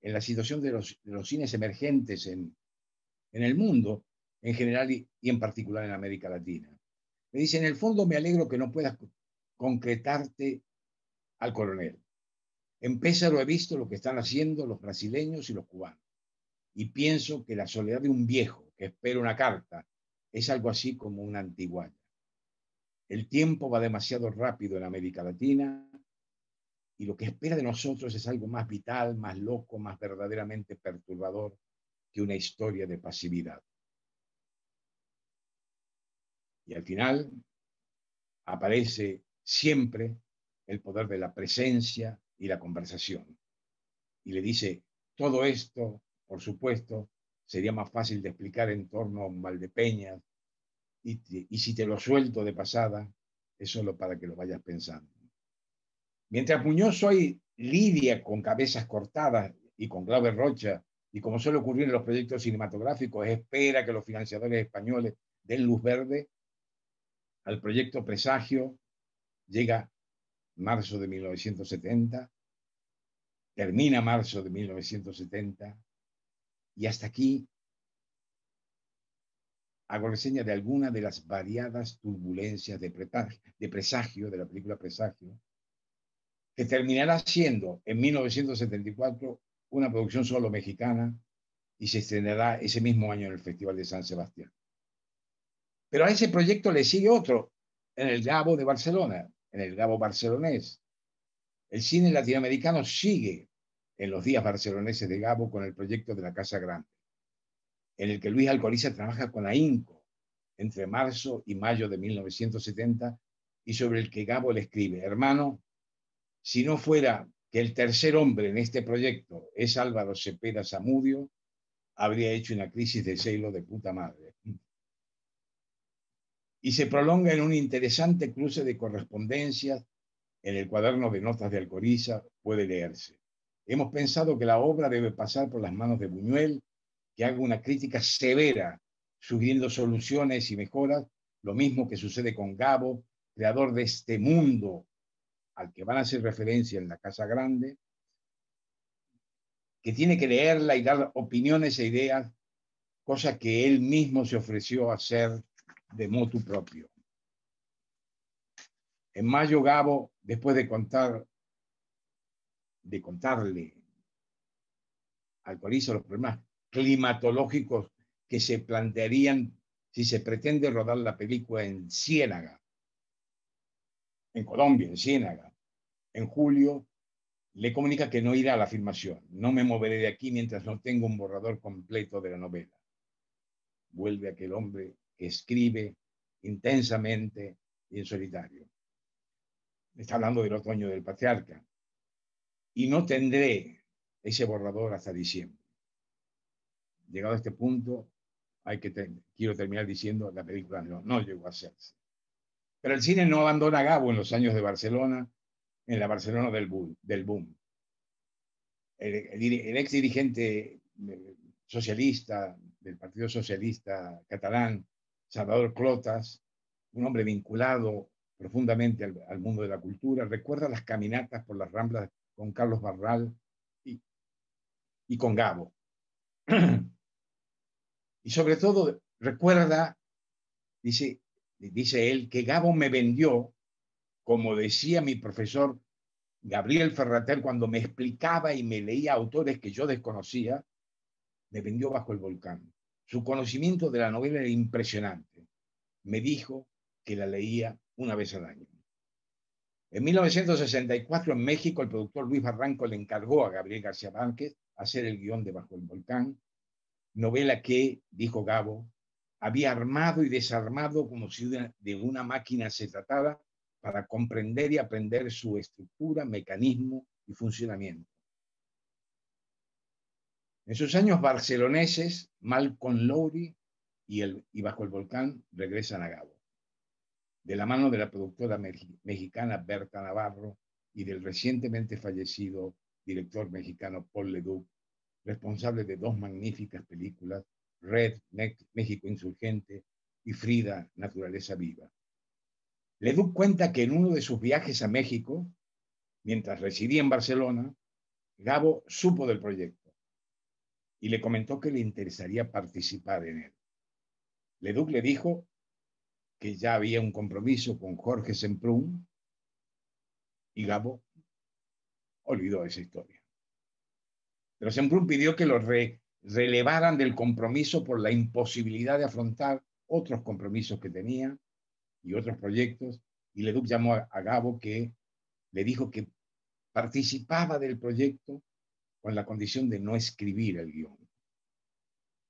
la situación de los cines emergentes en el mundo en general y en particular en América Latina. Me dice, en el fondo me alegro que no puedas concretarte al coronel. En Pésaro he visto lo que están haciendo los brasileños y los cubanos. Y pienso que la soledad de un viejo que espera una carta es algo así como una antiguaya. El tiempo va demasiado rápido en América Latina y lo que espera de nosotros es algo más vital, más loco, más verdaderamente perturbador que una historia de pasividad. Y al final aparece siempre el poder de la presencia y la conversación. Y le dice, todo esto, por supuesto, sería más fácil de explicar en torno a un Valdepeñas, y si te lo suelto de pasada, es solo para que lo vayas pensando. Mientras Muñoz hoy lidia con cabezas cortadas y con Glauber Rocha, y como suele ocurrir en los proyectos cinematográficos, espera que los financiadores españoles den luz verde al proyecto Presagio. Llega marzo de 1970, termina marzo de 1970, y hasta aquí hago reseña de algunas de las variadas turbulencias de Presagio, de la película Presagio, que terminará siendo en 1974 una producción solo mexicana y se estrenará ese mismo año en el Festival de San Sebastián. Pero a ese proyecto le sigue otro, en el Gabo de Barcelona, en el Gabo barcelonés. El cine latinoamericano sigue en los días barceloneses de Gabo con el proyecto de la Casa Grande, en el que Luis Alcoriza trabaja con ahínco entre marzo y mayo de 1970 y sobre el que Gabo le escribe: hermano, si no fuera que el tercer hombre en este proyecto es Álvaro Cepeda Zamudio, habría hecho una crisis de celo de puta madre. Y se prolonga en un interesante cruce de correspondencias. En el cuaderno de notas de Alcoriza puede leerse: hemos pensado que la obra debe pasar por las manos de Buñuel, que haga una crítica severa, sugiriendo soluciones y mejoras, lo mismo que sucede con Gabo, creador de este mundo al que van a hacer referencia en La Casa Grande, que tiene que leerla y dar opiniones e ideas, cosa que él mismo se ofreció a hacer de motu propio. En mayo, Gabo, después de contarle al Alcoriza los problemas climatológicos que se plantearían si se pretende rodar la película en Ciénaga, en Colombia, en Ciénaga, en julio, le comunica que no irá a la filmación. No me moveré de aquí mientras no tenga un borrador completo de la novela. Vuelve aquel hombre que escribe intensamente y en solitario. Está hablando del otoño del patriarca. Y no tendré ese borrador hasta diciembre. Llegado a este punto, quiero terminar diciendo: la película no llegó a hacerse. Pero el cine no abandona a Gabo en los años de Barcelona, en la Barcelona del boom. El ex dirigente socialista del Partido Socialista Catalán, Salvador Clotas, un hombre vinculado profundamente al mundo de la cultura, recuerda las caminatas por las Ramblas con Carlos Barral y con Gabo. Y sobre todo recuerda, dice él, que Gabo me vendió, como decía mi profesor Gabriel Ferrater cuando me explicaba y me leía autores que yo desconocía, me vendió Bajo el volcán. Su conocimiento de la novela era impresionante. Me dijo que la leía una vez al año. En 1964, en México, el productor Luis Barranco le encargó a Gabriel García Márquez hacer el guión de Bajo el volcán, novela que, dijo Gabo, había armado y desarmado como si de una máquina se tratara, para comprender y aprender su estructura, mecanismo y funcionamiento. En sus años barceloneses, Malcolm Lowry y Bajo el volcán regresan a Gabo, de la mano de la productora mexicana Berta Navarro y del recientemente fallecido director mexicano Paul Leduc, responsable de dos magníficas películas, Red, México Insurgente, y Frida, Naturaleza Viva. Leduc cuenta que en uno de sus viajes a México, mientras residía en Barcelona, Gabo supo del proyecto y le comentó que le interesaría participar en él. Leduc le dijo que ya había un compromiso con Jorge Semprún y Gabo olvidó esa historia. Pero Semprún pidió que lo relevaran del compromiso por la imposibilidad de afrontar otros compromisos que tenía y otros proyectos, y Leduc llamó a Gabo, que le dijo que participaba del proyecto con la condición de no escribir el guión.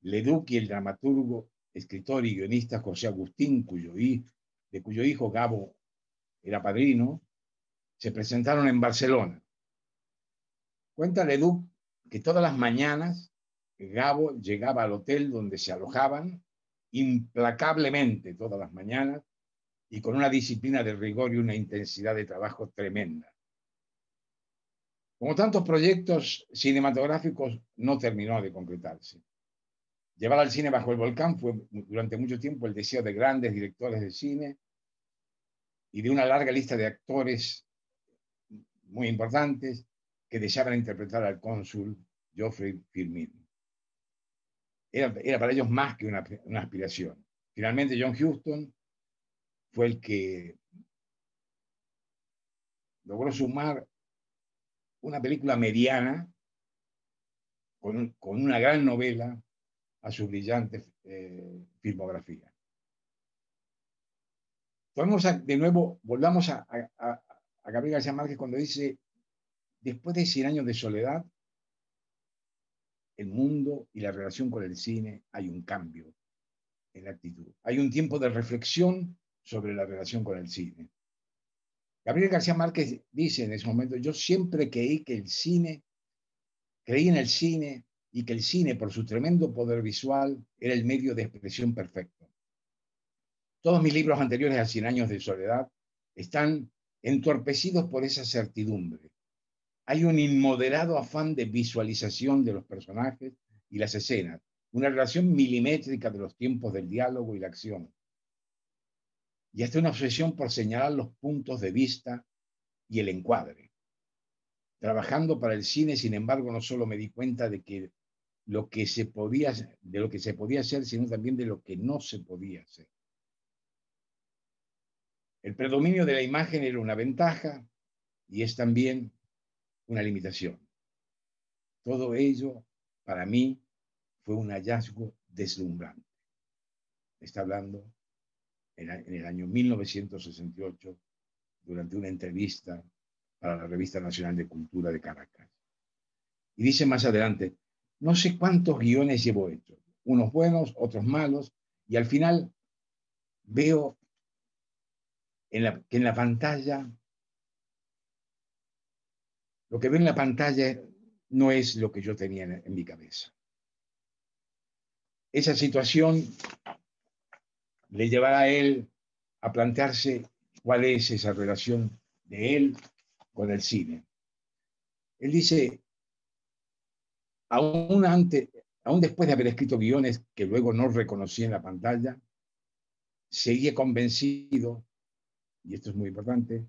Leduc y el dramaturgo, escritor y guionista José Agustín, de cuyo hijo Gabo era padrino, se presentaron en Barcelona. Cuenta Leduc que todas las mañanas Gabo llegaba al hotel donde se alojaban, implacablemente todas las mañanas, y con una disciplina de rigor y una intensidad de trabajo tremenda. Como tantos proyectos cinematográficos, no terminó de concretarse. Llevar al cine Bajo el volcán fue durante mucho tiempo el deseo de grandes directores de cine y de una larga lista de actores muy importantes que deseaban interpretar al cónsul Geoffrey Firmin. Era para ellos más que una aspiración. Finalmente, John Huston fue el que logró sumar una película mediana con una gran novela a su brillante filmografía. Volvamos a Gabriel García Márquez cuando dice: después de 100 años de soledad, el mundo y la relación con el cine hay un cambio. en la actitud. Hay un tiempo de reflexión sobre la relación con el cine. Gabriel García Márquez dice en ese momento: yo siempre creí en el cine y que el cine, por su tremendo poder visual, era el medio de expresión perfecto. Todos mis libros anteriores a 100 años de soledad están entorpecidos por esa certidumbre. Hay un inmoderado afán de visualización de los personajes y las escenas, una relación milimétrica de los tiempos del diálogo y la acción, y hasta una obsesión por señalar los puntos de vista y el encuadre. Trabajando para el cine, sin embargo, no solo me di cuenta de lo que se podía hacer, sino también de lo que no se podía hacer. El predominio de la imagen era una ventaja y es también una limitación. Todo ello, para mí, fue un hallazgo deslumbrante. Está hablando en el año 1968, durante una entrevista para la Revista Nacional de Cultura de Caracas. Y dice más adelante: no sé cuántos guiones llevo hechos, unos buenos, otros malos, y al final veo que en la pantalla, lo que veo en la pantalla no es lo que yo tenía en mi cabeza. Esa situación le llevará a él a plantearse cuál es esa relación de él con el cine. Él dice: aún después de haber escrito guiones que luego no reconocí en la pantalla, seguía convencido, y esto es muy importante,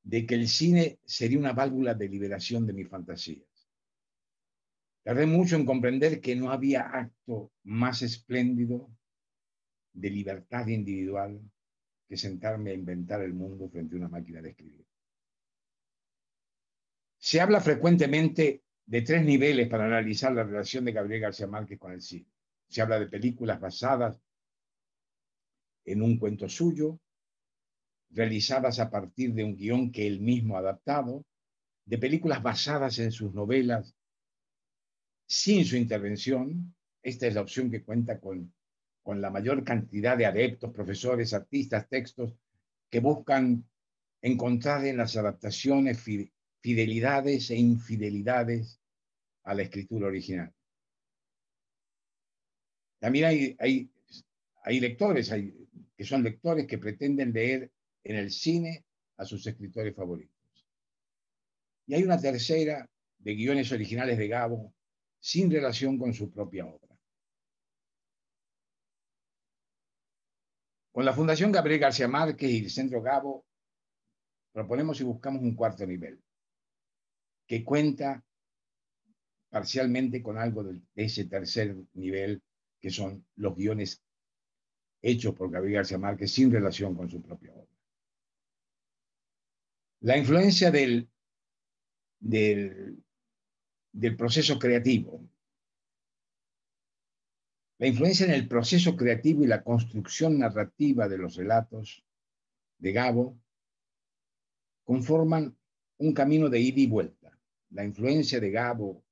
de que el cine sería una válvula de liberación de mis fantasías. Tardé mucho en comprender que no había acto más espléndido de libertad individual que sentarme a inventar el mundo frente a una máquina de escribir. Se habla frecuentemente de 3 niveles para analizar la relación de Gabriel García Márquez con el cine. Se habla de películas basadas en un cuento suyo, realizadas a partir de un guión que él mismo ha adaptado, de películas basadas en sus novelas sin su intervención. Esta es la opción que cuenta con la mayor cantidad de adeptos, profesores, artistas, textos, que buscan encontrar en las adaptaciones fidelidades e infidelidades a la escritura original. También hay lectores que son lectores que pretenden leer en el cine a sus escritores favoritos. Y hay una tercera de guiones originales de Gabo sin relación con su propia obra. Con la Fundación Gabriel García Márquez y el Centro Gabo proponemos y buscamos un cuarto nivel que cuenta parcialmente con algo de ese tercer nivel, que son los guiones hechos por Gabriel García Márquez sin relación con su propia obra. La influencia del proceso creativo. La influencia en el proceso creativo y la construcción narrativa de los relatos de Gabo conforman un camino de ida y vuelta. La influencia de Gabo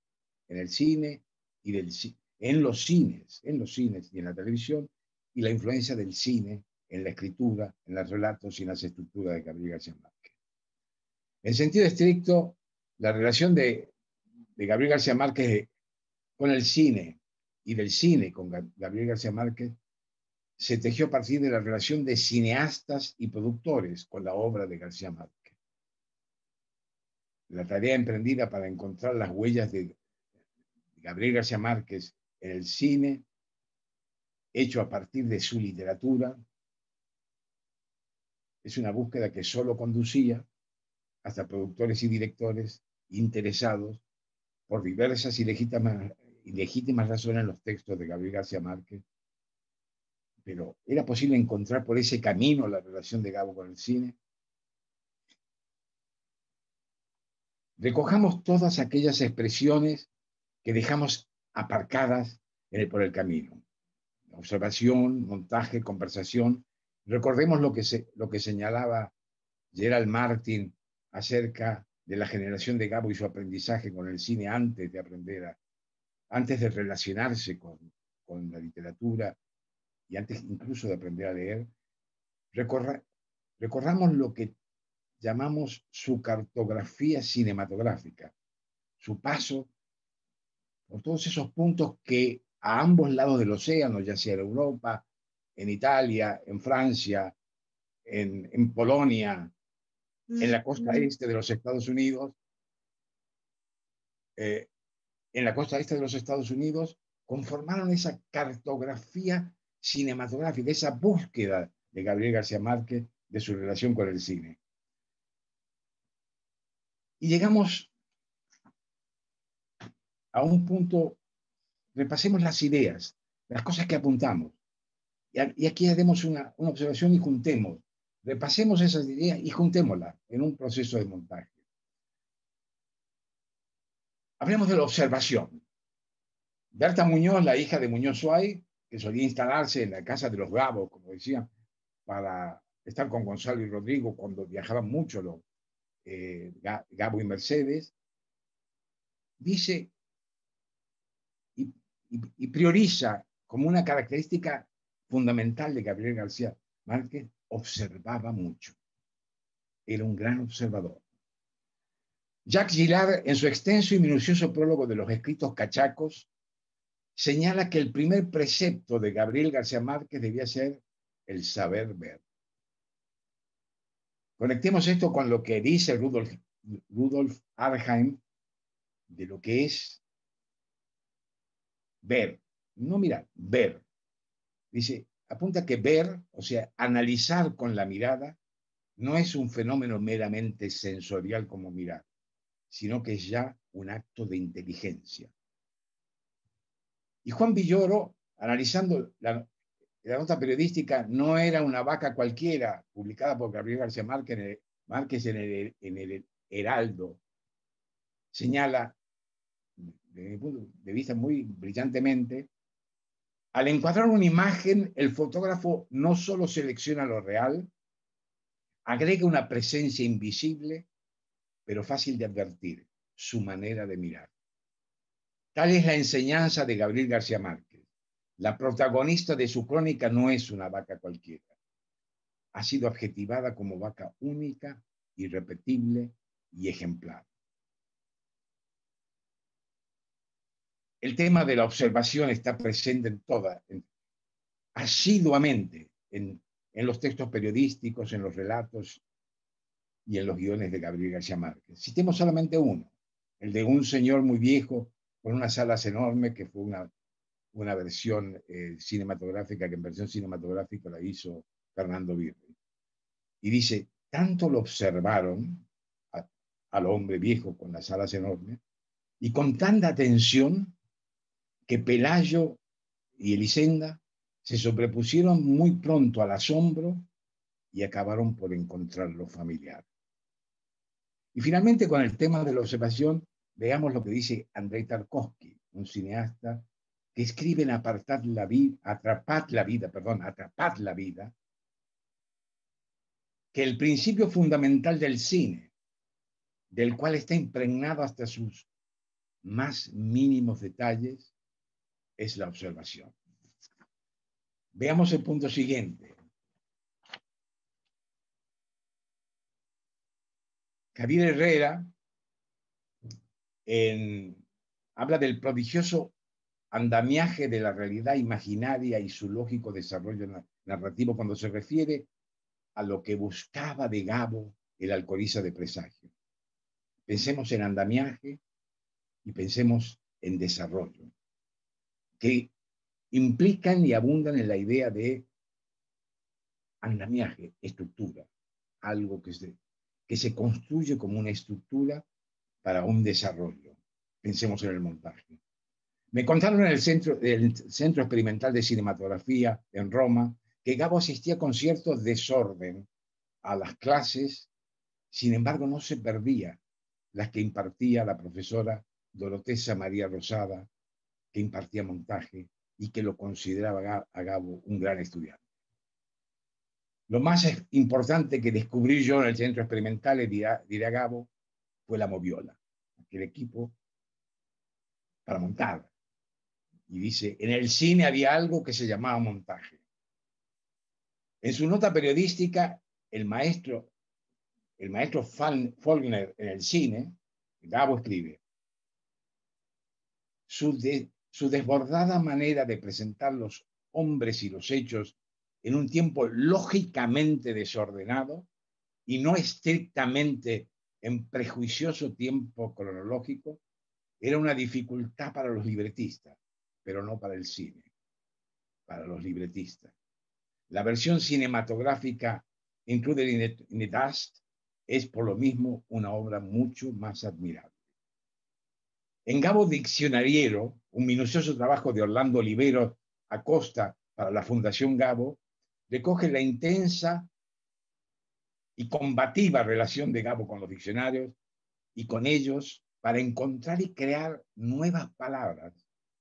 en el cine y en los cines y en la televisión, y la influencia del cine en la escritura, en los relatos y en las estructuras de Gabriel García Márquez. En sentido estricto, la relación de Gabriel García Márquez con el cine y del cine con Gabriel García Márquez se tejió a partir de la relación de cineastas y productores con la obra de García Márquez. La tarea emprendida para encontrar las huellas de Gabriel García Márquez en el cine, hecho a partir de su literatura, es una búsqueda que solo conducía hasta productores y directores interesados por diversas y legítimas razones en los textos de Gabriel García Márquez, pero ¿era posible encontrar por ese camino la relación de Gabo con el cine? Recojamos todas aquellas expresiones que dejamos aparcadas por el camino. Observación, montaje, conversación. Recordemos lo que señalaba Gerald Martin acerca de la generación de Gabo y su aprendizaje con el cine antes de relacionarse con la literatura y antes incluso de aprender a leer, recorramos lo que llamamos su cartografía cinematográfica, su paso por todos esos puntos que a ambos lados del océano, ya sea en Europa, en Italia, en Francia, en Polonia, en la costa este de los Estados Unidos, en la costa este de los Estados Unidos, conformaron esa cartografía cinematográfica, esa búsqueda de Gabriel García Márquez de su relación con el cine. Y llegamos a un punto, repasemos las ideas, las cosas que apuntamos. Y aquí haremos una observación y juntemos. Repasemos esas ideas y juntémoslas en un proceso de montaje. Hablemos de la observación. Berta Muñoz, la hija de Muñoz Suárez, que solía instalarse en la casa de los Gabos, como decía, para estar con Gonzalo y Rodrigo cuando viajaban mucho los Gabo y Mercedes, dice y prioriza como una característica fundamental de Gabriel García Márquez: observaba mucho. Era un gran observador. Jacques Gillard, en su extenso y minucioso prólogo de los escritos cachacos, señala que el primer precepto de Gabriel García Márquez debía ser el saber ver. Conectemos esto con lo que dice Rudolf Arnheim de lo que es ver, no mirar, ver. Dice, apunta que ver, o sea, analizar con la mirada, no es un fenómeno meramente sensorial como mirar, sino que es ya un acto de inteligencia. Y Juan Villoro, analizando la nota periodística, no era una vaca cualquiera, publicada por Gabriel García Márquez en el Heraldo, señala, desde mi punto de vista muy brillantemente, al encuadrar una imagen, el fotógrafo no solo selecciona lo real, agrega una presencia invisible, pero fácil de advertir, su manera de mirar. Tal es la enseñanza de Gabriel García Márquez. La protagonista de su crónica no es una vaca cualquiera. Ha sido adjetivada como vaca única, irrepetible y ejemplar. El tema de la observación está presente asiduamente en los textos periodísticos, en los relatos y en los guiones de Gabriel García Márquez. Citemos solamente uno, el de un señor muy viejo con unas alas enormes, que fue una versión cinematográfica, que en versión cinematográfica la hizo Fernando Birri. Y dice, tanto lo observaron al hombre viejo con las alas enormes, y con tanta atención, que Pelayo y Elisenda se sobrepusieron muy pronto al asombro y acabaron por encontrarlo familiar. Y finalmente, con el tema de la observación, veamos lo que dice Andrei Tarkovsky, un cineasta que escribe en Atrapad la vida, que el principio fundamental del cine, del cual está impregnado hasta sus más mínimos detalles, es la observación. Veamos el punto siguiente. Javier Herrera habla del prodigioso andamiaje de la realidad imaginaria y su lógico desarrollo narrativo cuando se refiere a lo que buscaba de Gabo el alcoholiza de presagio. Pensemos en andamiaje y pensemos en desarrollo, que implican y abundan en la idea de andamiaje, estructura, algo que se construye como una estructura para un desarrollo. Pensemos en el montaje. Me contaron en el Centro Experimental de Cinematografía en Roma que Gabo asistía con cierto desorden a las clases, sin embargo no se perdía las que impartía la profesora Dorotesa María Rosada, que impartía montaje y que lo consideraba a Gabo un gran estudiante. Lo más importante que descubrí yo en el Centro Experimental, dirá Gabo, fue la moviola, aquel equipo para montar. Y dice, en el cine había algo que se llamaba montaje. En su nota periodística, el maestro Faulkner en el cine, Gabo escribe: su desbordada manera de presentar los hombres y los hechos en un tiempo lógicamente desordenado y no estrictamente en prejuicioso tiempo cronológico, era una dificultad para los libretistas, pero no para el cine, para los libretistas. La versión cinematográfica Included in the Dust es por lo mismo una obra mucho más admirable. En Gabo Diccionariero, un minucioso trabajo de Orlando Oliveros Acosta para la Fundación Gabo, recoge la intensa y combativa relación de Gabo con los diccionarios y con ellos para encontrar y crear nuevas palabras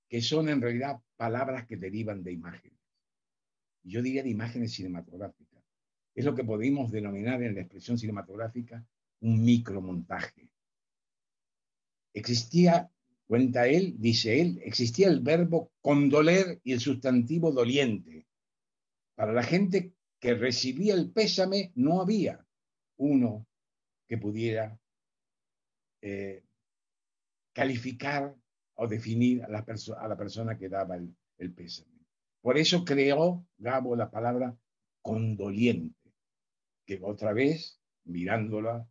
que son en realidad palabras que derivan de imágenes. Yo diría de imágenes cinematográficas. Es lo que podemos denominar en la expresión cinematográfica un micromontaje. Existía, cuenta él, dice él, existía el verbo condoler y el sustantivo doliente. Para la gente que recibía el pésame no había uno que pudiera calificar o definir a la persona que daba el pésame. Por eso creó Gabo la palabra condoliente, que otra vez, mirándola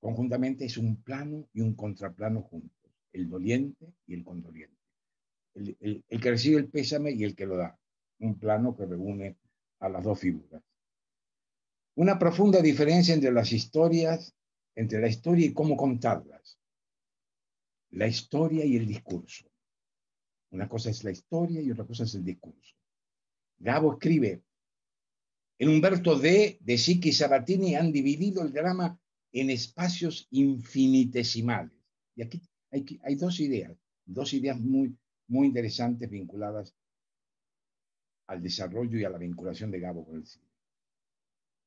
conjuntamente, es un plano y un contraplano juntos, el doliente y el condoliente. El que recibe el pésame y el que lo da, un plano que reúne a las dos figuras. Una profunda diferencia entre las historias, entre la historia y cómo contarlas. La historia y el discurso. Una cosa es la historia y otra cosa es el discurso. Gabo escribe: en Umberto D. De Sica y Sabatini han dividido el drama en espacios infinitesimales. Y aquí hay dos ideas muy, muy interesantes vinculadas al desarrollo y a la vinculación de Gabo con el cine.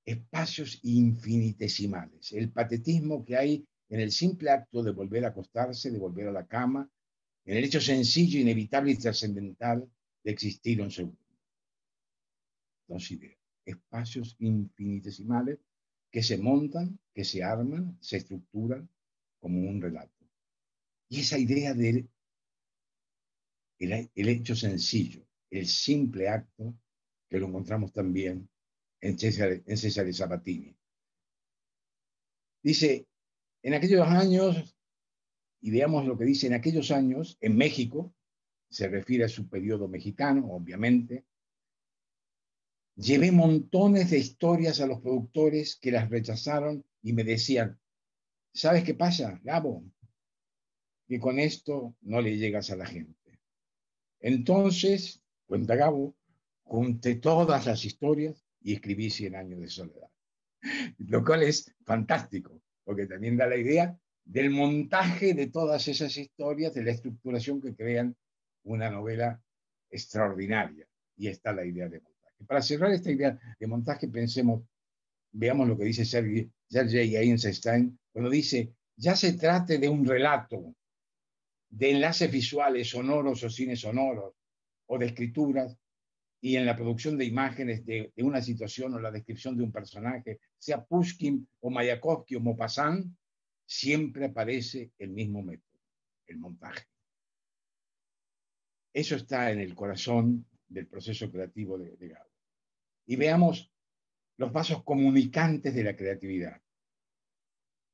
Espacios infinitesimales. El patetismo que hay en el simple acto de volver a acostarse, de volver a la cama, en el hecho sencillo, inevitable y trascendental de existir un segundo. Dos ideas. Espacios infinitesimales que se montan, que se arman, se estructuran como un relato. Y esa idea del el hecho sencillo, el simple acto, que lo encontramos también en Cesare Sabatini. Dice, en aquellos años, y veamos lo que dice, en aquellos años, en México, se refiere a su periodo mexicano, obviamente, llevé montones de historias a los productores que las rechazaron y me decían: ¿sabes qué pasa, Gabo? Que con esto no le llegas a la gente. Entonces, cuenta Gabo, junté todas las historias y escribí 100 años de soledad. Lo cual es fantástico, porque también da la idea del montaje de todas esas historias, de la estructuración que crean una novela extraordinaria. Y está la idea de montaje. Para cerrar esta idea de montaje, veamos lo que dice Sergei Eisenstein, cuando dice: ya se trate de un relato, de enlaces visuales, sonoros o cine sonoros, o de escrituras, y en la producción de imágenes de una situación o la descripción de un personaje, sea Pushkin o Mayakovsky o Maupassant, siempre aparece el mismo método, el montaje. Eso está en el corazón del proceso creativo de Gabo. Y veamos los vasos comunicantes de la creatividad.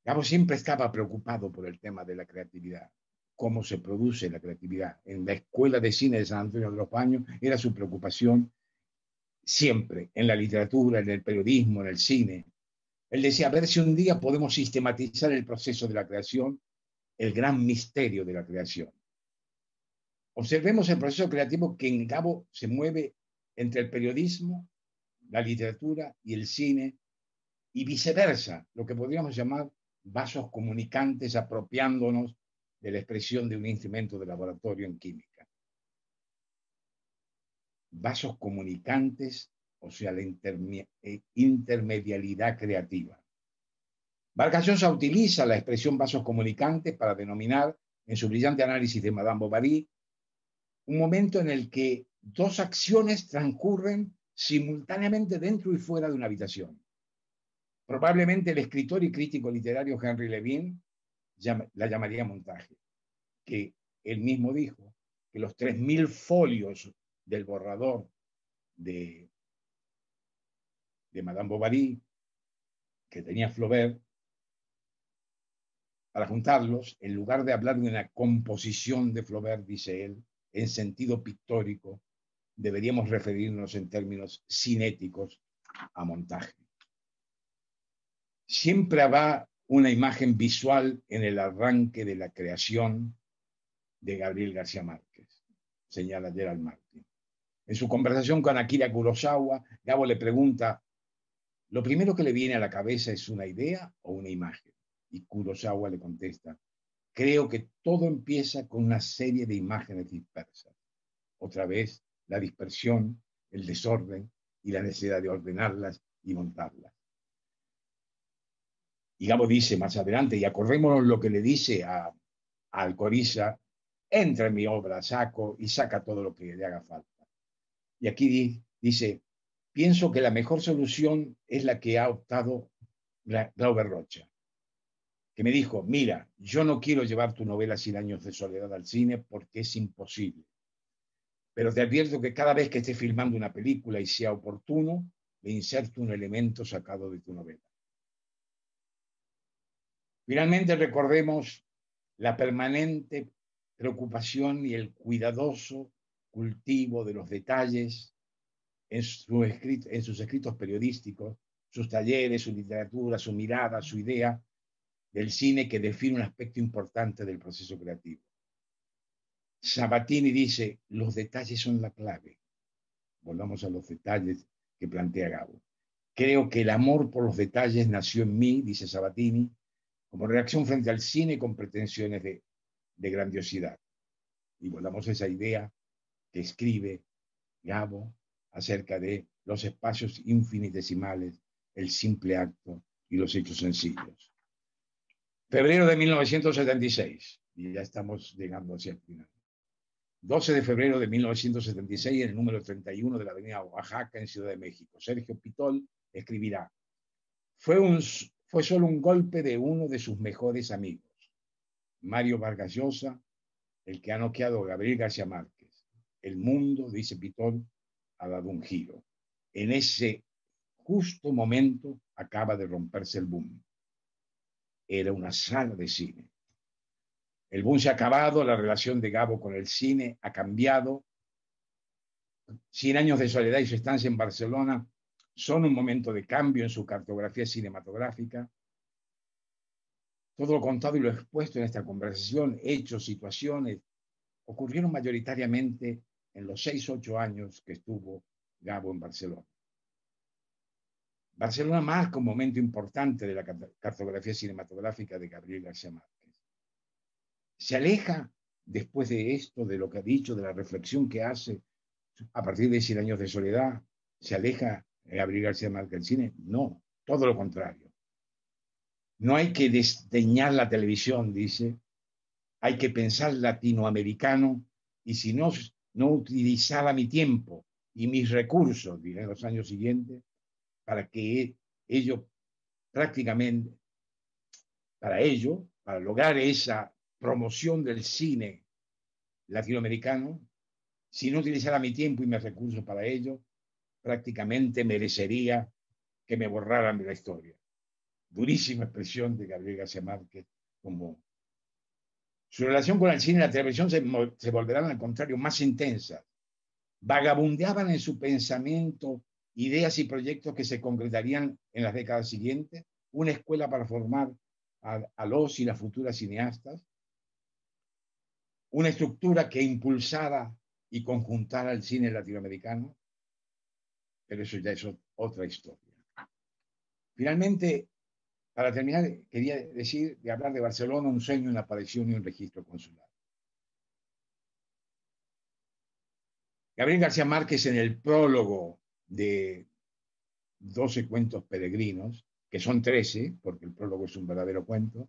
Gabo siempre estaba preocupado por el tema de la creatividad, cómo se produce la creatividad. En la Escuela de Cine de San Antonio de los Baños era su preocupación siempre, en la literatura, en el periodismo, en el cine. Él decía: a ver si un día podemos sistematizar el proceso de la creación, el gran misterio de la creación. Observemos el proceso creativo que en Gabo se mueve entre el periodismo, la literatura y el cine, y viceversa, lo que podríamos llamar vasos comunicantes, apropiándonos de la expresión de un instrumento de laboratorio en química. Vasos comunicantes, o sea, la intermedialidad creativa. Vargas Llosa utiliza la expresión vasos comunicantes para denominar, en su brillante análisis de Madame Bovary, un momento en el que dos acciones transcurren simultáneamente dentro y fuera de una habitación. Probablemente el escritor y crítico literario Henry Levin la llamaría montaje, que él mismo dijo que los 3000 folios del borrador de Madame Bovary que tenía Flaubert, para juntarlos, en lugar de hablar de una composición de Flaubert, dice él, en sentido pictórico, deberíamos referirnos en términos cinéticos a montaje. Siempre habrá una imagen visual en el arranque de la creación de Gabriel García Márquez, señala Gerald Martin. En su conversación con Akira Kurosawa, Gabo le pregunta, ¿lo primero que le viene a la cabeza es una idea o una imagen? Y Kurosawa le contesta, creo que todo empieza con una serie de imágenes dispersas. Otra vez, la dispersión, el desorden y la necesidad de ordenarlas y montarlas. Y Gabo dice más adelante, y acordémonos lo que le dice a Alcoriza, entra en mi obra, saco y saca todo lo que le haga falta. Y aquí dice, pienso que la mejor solución es la que ha optado Glauber Rocha, que me dijo, mira, yo no quiero llevar tu novela 100 años de soledad al cine porque es imposible. Pero te advierto que cada vez que esté filmando una película y sea oportuno, le inserto un elemento sacado de tu novela. Finalmente, recordemos la permanente preocupación y el cuidadoso cultivo de los detalles en sus escritos periodísticos, sus talleres, su literatura, su mirada, su idea del cine que define un aspecto importante del proceso creativo. Sabatini dice, los detalles son la clave. Volvamos a los detalles que plantea Gabo. Creo que el amor por los detalles nació en mí, dice Sabatini, como reacción frente al cine con pretensiones de grandiosidad. Y volvamos a esa idea que escribe Gabo acerca de los espacios infinitesimales, el simple acto y los hechos sencillos. Febrero de 1976, y ya estamos llegando hacia el final. 12 de febrero de 1976, en el número 31 de la avenida Oaxaca, en Ciudad de México. Sergio Pitol escribirá, fue solo un golpe de uno de sus mejores amigos, Mario Vargas Llosa, el que ha noqueado a Gabriel García Márquez. El mundo, dice Pitol, ha dado un giro. En ese justo momento acaba de romperse el boom. Era una sala de cine. El boom se ha acabado, la relación de Gabo con el cine ha cambiado. 100 años de soledad y su estancia en Barcelona son un momento de cambio en su cartografía cinematográfica. Todo lo contado y lo expuesto en esta conversación, hechos, situaciones, ocurrieron mayoritariamente en los 6-8 años que estuvo Gabo en Barcelona. Barcelona marca un momento importante de la cartografía cinematográfica de Gabriel García Márquez. Se aleja, después de esto, de lo que ha dicho, de la reflexión que hace a partir de 100 años de soledad, ¿se aleja Gabriel García Márquez del cine? No, todo lo contrario. No hay que desdeñar la televisión, dice, hay que pensar latinoamericano y si no utilizaba mi tiempo y mis recursos, diré en los años siguientes, para que ello prácticamente, para lograr esa promoción del cine latinoamericano, si no utilizara mi tiempo y mis recursos para ello, prácticamente merecería que me borraran de la historia. Durísima expresión de Gabriel García Márquez, como su relación con el cine y la televisión se volverán al contrario más intensas. Vagabundeaban en su pensamiento ideas y proyectos que se concretarían en las décadas siguientes, una escuela para formar a los y las futuras cineastas, una estructura que impulsara y conjuntara el cine latinoamericano, pero eso ya es otra historia. Finalmente, para terminar, quería hablar de Barcelona, un sueño, una aparición y un registro consular. Gabriel García Márquez, en el prólogo de 12 cuentos peregrinos, que son 13, porque el prólogo es un verdadero cuento,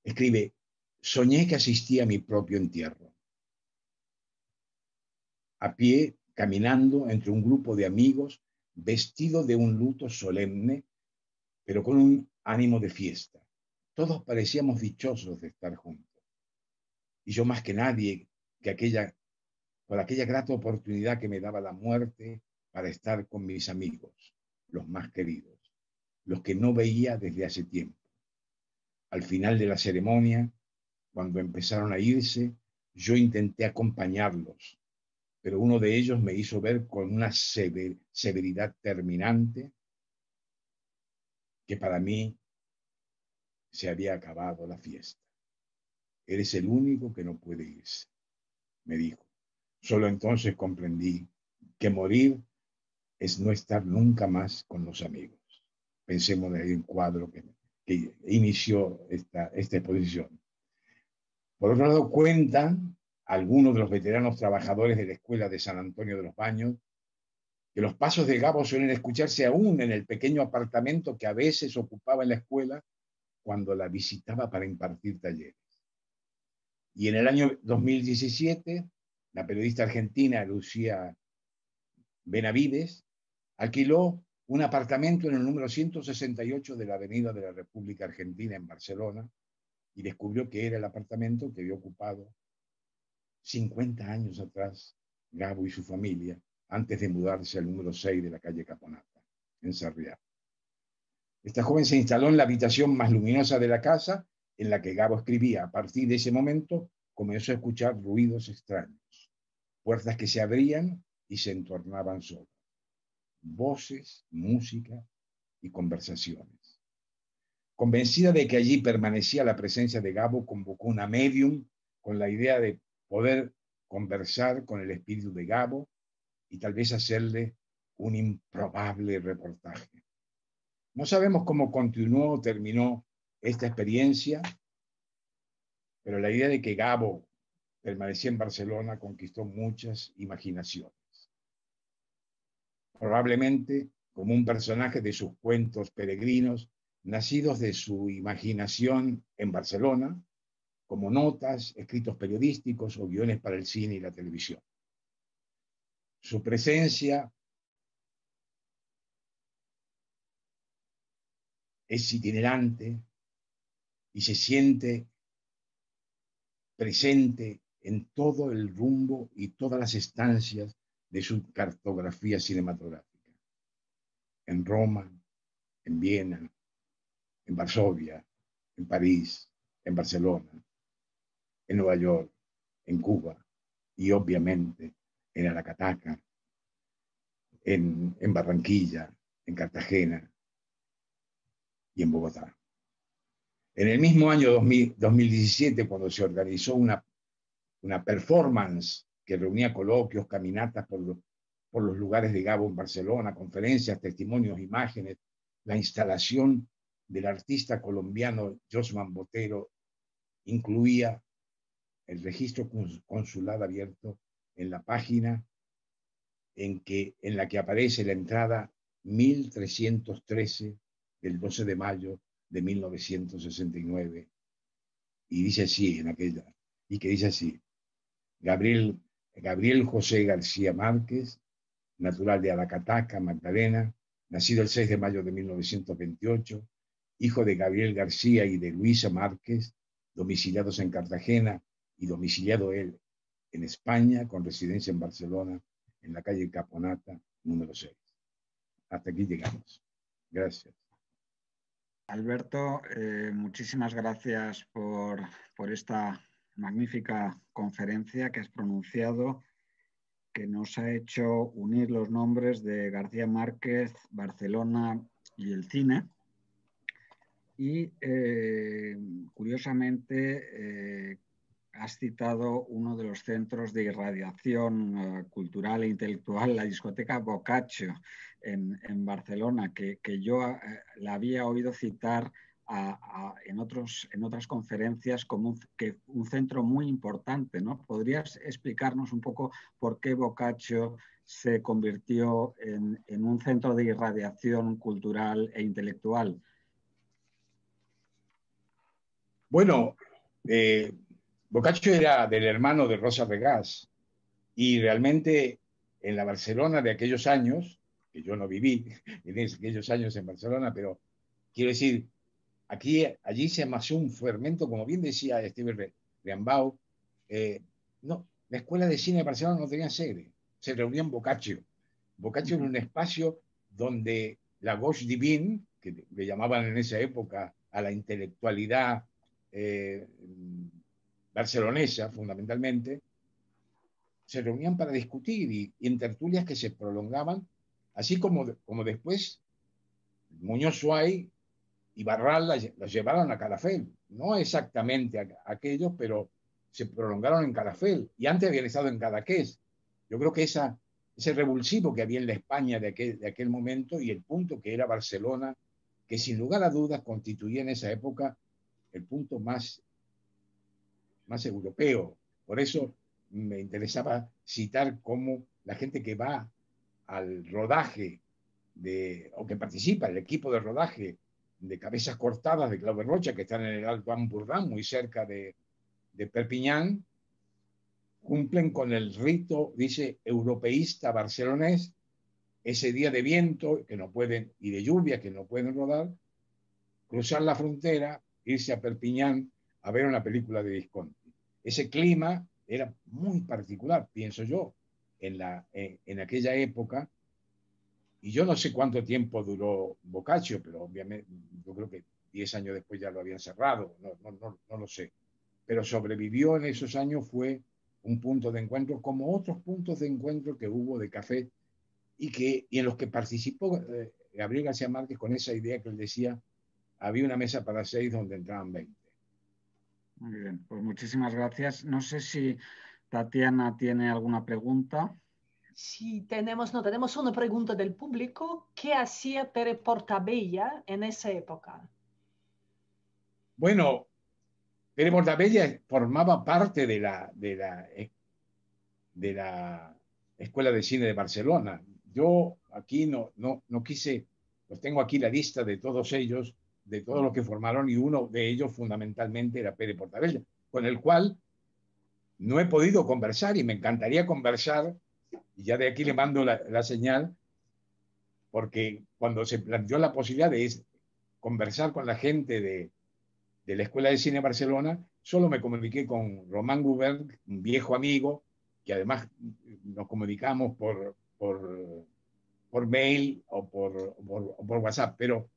escribe, soñé que asistía a mi propio entierro. A pie caminando entre un grupo de amigos vestido de un luto solemne, pero con un ánimo de fiesta. Todos parecíamos dichosos de estar juntos. Y yo más que nadie, por aquella grata oportunidad que me daba la muerte para estar con mis amigos, los más queridos, los que no veía desde hace tiempo. Al final de la ceremonia, cuando empezaron a irse, yo intenté acompañarlos, pero uno de ellos me hizo ver con una severidad terminante que para mí se había acabado la fiesta. Eres el único que no puede irse, me dijo. Solo entonces comprendí que morir es no estar nunca más con los amigos. Pensemos en el cuadro que inició esta exposición. Por otro lado, cuentan algunos de los veteranos trabajadores de la Escuela de San Antonio de los Baños que los pasos de Gabo suelen escucharse aún en el pequeño apartamento que a veces ocupaba en la escuela cuando la visitaba para impartir talleres. Y en el año 2017, la periodista argentina Lucía Benavides alquiló un apartamento en el número 168 de la Avenida de la República Argentina en Barcelona y descubrió que era el apartamento que había ocupado 50 años atrás Gabo y su familia antes de mudarse al número 6 de la calle Caponata, en Sarriá. Esta joven se instaló en la habitación más luminosa de la casa en la que Gabo escribía. A partir de ese momento comenzó a escuchar ruidos extraños, puertas que se abrían y se entornaban solas, voces, música y conversaciones. Convencida de que allí permanecía la presencia de Gabo, convocó una medium con la idea de poder conversar con el espíritu de Gabo y tal vez hacerle un improbable reportaje. No sabemos cómo continuó o terminó esta experiencia, pero la idea de que Gabo permanecía en Barcelona conquistó muchas imaginaciones. Probablemente como un personaje de sus cuentos peregrinos, nacidos de su imaginación en Barcelona, como notas, escritos periodísticos o guiones para el cine y la televisión. Su presencia es itinerante y se siente presente en todo el rumbo y todas las estancias de su cartografía cinematográfica. En Roma, en Viena, en Varsovia, en París, en Barcelona, en Nueva York, en Cuba y obviamente en Aracataca, en Barranquilla, en Cartagena y en Bogotá. En el mismo año 2017, cuando se organizó una performance que reunía coloquios, caminatas por los lugares de Gabo en Barcelona, conferencias, testimonios, imágenes, la instalación del artista colombiano Josman Botero incluía el registro consular abierto en la página en la que aparece la entrada 1313 del 12 de mayo de 1969 y dice así que dice así: Gabriel José García Márquez, natural de Aracataca, Magdalena, nacido el 6 de mayo de 1928, hijo de Gabriel García y de Luisa Márquez, domiciliados en Cartagena y domiciliado él en España, con residencia en Barcelona, en la calle Caponata, número 6. Hasta aquí llegamos. Gracias. Alberto, muchísimas gracias por esta magnífica conferencia que has pronunciado, que nos ha hecho unir los nombres de García Márquez, Barcelona y el cine. Y curiosamente has citado uno de los centros de irradiación cultural e intelectual, la discoteca Boccaccio en Barcelona, que yo la había oído citar en otras conferencias como un centro muy importante, ¿no? ¿Podrías explicarnos un poco por qué Boccaccio se convirtió en un centro de irradiación cultural e intelectual? Bueno, Boccaccio era del hermano de Rosa Regás y realmente en la Barcelona de aquellos años, que yo no viví en aquellos años en Barcelona, pero quiero decir, allí se amasó un fermento, como bien decía Steven Reambau, no, la Escuela de Cine de Barcelona no tenía sede, se reunía en Boccaccio. Boccaccio era un espacio donde la gauche divine, que le llamaban en esa época a la intelectualidad barcelonesa fundamentalmente, se reunían para discutir y en tertulias que se prolongaban, así como después Muñoz Suay y Barral las llevaron a Calafell. No exactamente aquellos, pero se prolongaron en Calafell y antes habían estado en Cadaqués. Yo creo que ese revulsivo que había en la España de aquel momento y el punto que era Barcelona, que sin lugar a dudas constituía en esa época el punto más europeo. Por eso me interesaba citar cómo la gente que va al rodaje o que participa en el equipo de rodaje de Cabezas Cortadas de Claude Rocha, que están en el Alto Ampurdán, muy cerca de Perpiñán, cumplen con el rito, dice, europeísta barcelonés, ese día de viento que no pueden, y de lluvia que no pueden rodar, cruzar la frontera, irse a Perpiñán a ver una película de Visconti. Ese clima era muy particular, pienso yo, en aquella época. Y yo no sé cuánto tiempo duró Boccaccio, pero obviamente yo creo que 10 años después ya lo habían cerrado, no lo sé. Pero sobrevivió en esos años, fue un punto de encuentro, como otros puntos de encuentro que hubo de café y en los que participó Gabriel García Márquez con esa idea que él decía, había una mesa para 6 donde entraban 20. Muy bien, pues muchísimas gracias. No sé si Tatiana tiene alguna pregunta. Sí, tenemos una pregunta del público. ¿Qué hacía Pere Portabella en esa época? Bueno, Pere Portabella formaba parte de la Escuela de Cine de Barcelona. Yo aquí no quise, los tengo aquí la lista de todos ellos, de todos los que formaron, y uno de ellos fundamentalmente era Pere Portabella, con el cual no he podido conversar y me encantaría conversar, y ya de aquí le mando la señal, porque cuando se planteó la posibilidad de conversar con la gente de la Escuela de Cine de Barcelona, solo me comuniqué con Román Gubern, un viejo amigo, que además nos comunicamos por mail o por WhatsApp, pero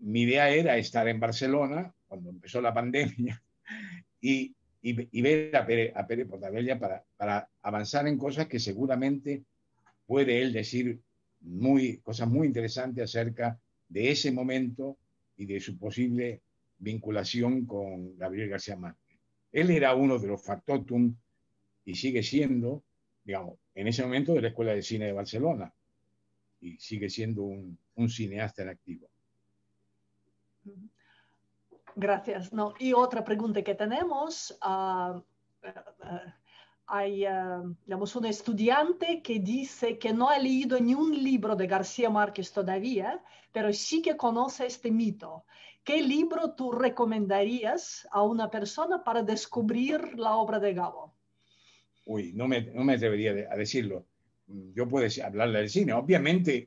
mi idea era estar en Barcelona cuando empezó la pandemia y ver a Pere Portabella para avanzar en cosas que seguramente puede él decir cosas muy interesantes acerca de ese momento y de su posible vinculación con Gabriel García Márquez. Él era uno de los factotum y sigue siendo, digamos, en ese momento de la Escuela de Cine de Barcelona y sigue siendo un cineasta en activo. Gracias. No, y otra pregunta que tenemos, hay digamos, un estudiante que dice que no ha leído ni un libro de García Márquez todavía, pero sí que conoce este mito. ¿Qué libro tú recomendarías a una persona para descubrir la obra de Gabo? Uy, no me atrevería a decirlo. Yo puedo hablarle del cine. Obviamente,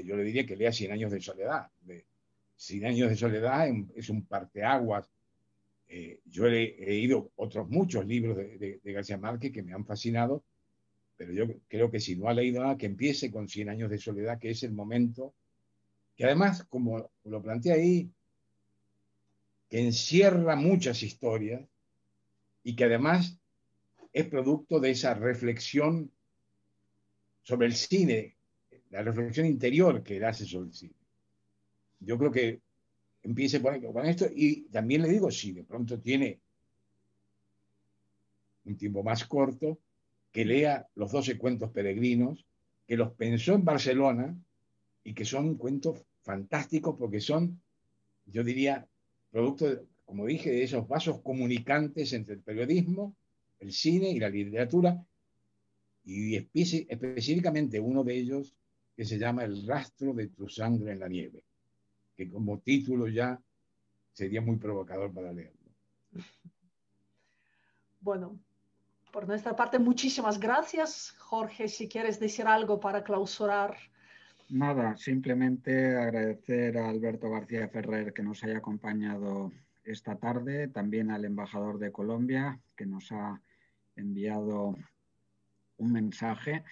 yo le diría que lea 100 años de soledad. 100 años de soledad es un parteaguas. Yo he leído otros muchos libros de García Márquez que me han fascinado, pero yo creo que si no ha leído nada, que empiece con 100 años de soledad, que es el momento, que además, como lo plantea ahí, que encierra muchas historias y que además es producto de esa reflexión sobre el cine, la reflexión interior que él hace sobre el cine. Yo creo que empiece con esto y también le digo, si de pronto tiene un tiempo más corto, que lea los 12 cuentos peregrinos, que los pensó en Barcelona y que son cuentos fantásticos porque son, yo diría, producto, como dije, de esos vasos comunicantes entre el periodismo, el cine y la literatura, y específicamente uno de ellos que se llama El rastro de tu sangre en la nieve, que como título ya sería muy provocador para leerlo. Bueno, Por nuestra parte, muchísimas gracias. Jorge, si quieres decir algo para clausurar. Nada, simplemente agradecer a Alberto García Ferrer que nos haya acompañado esta tarde, también al embajador de Colombia que nos ha enviado un mensaje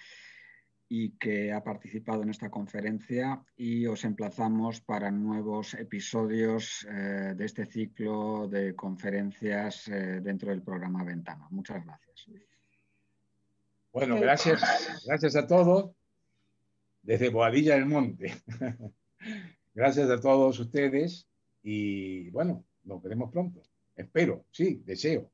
y que ha participado en esta conferencia, y os emplazamos para nuevos episodios de este ciclo de conferencias dentro del programa Ventana. Muchas gracias. Bueno, gracias a todos desde Boadilla del Monte. Gracias a todos ustedes y bueno, nos veremos pronto. Espero, sí, deseo.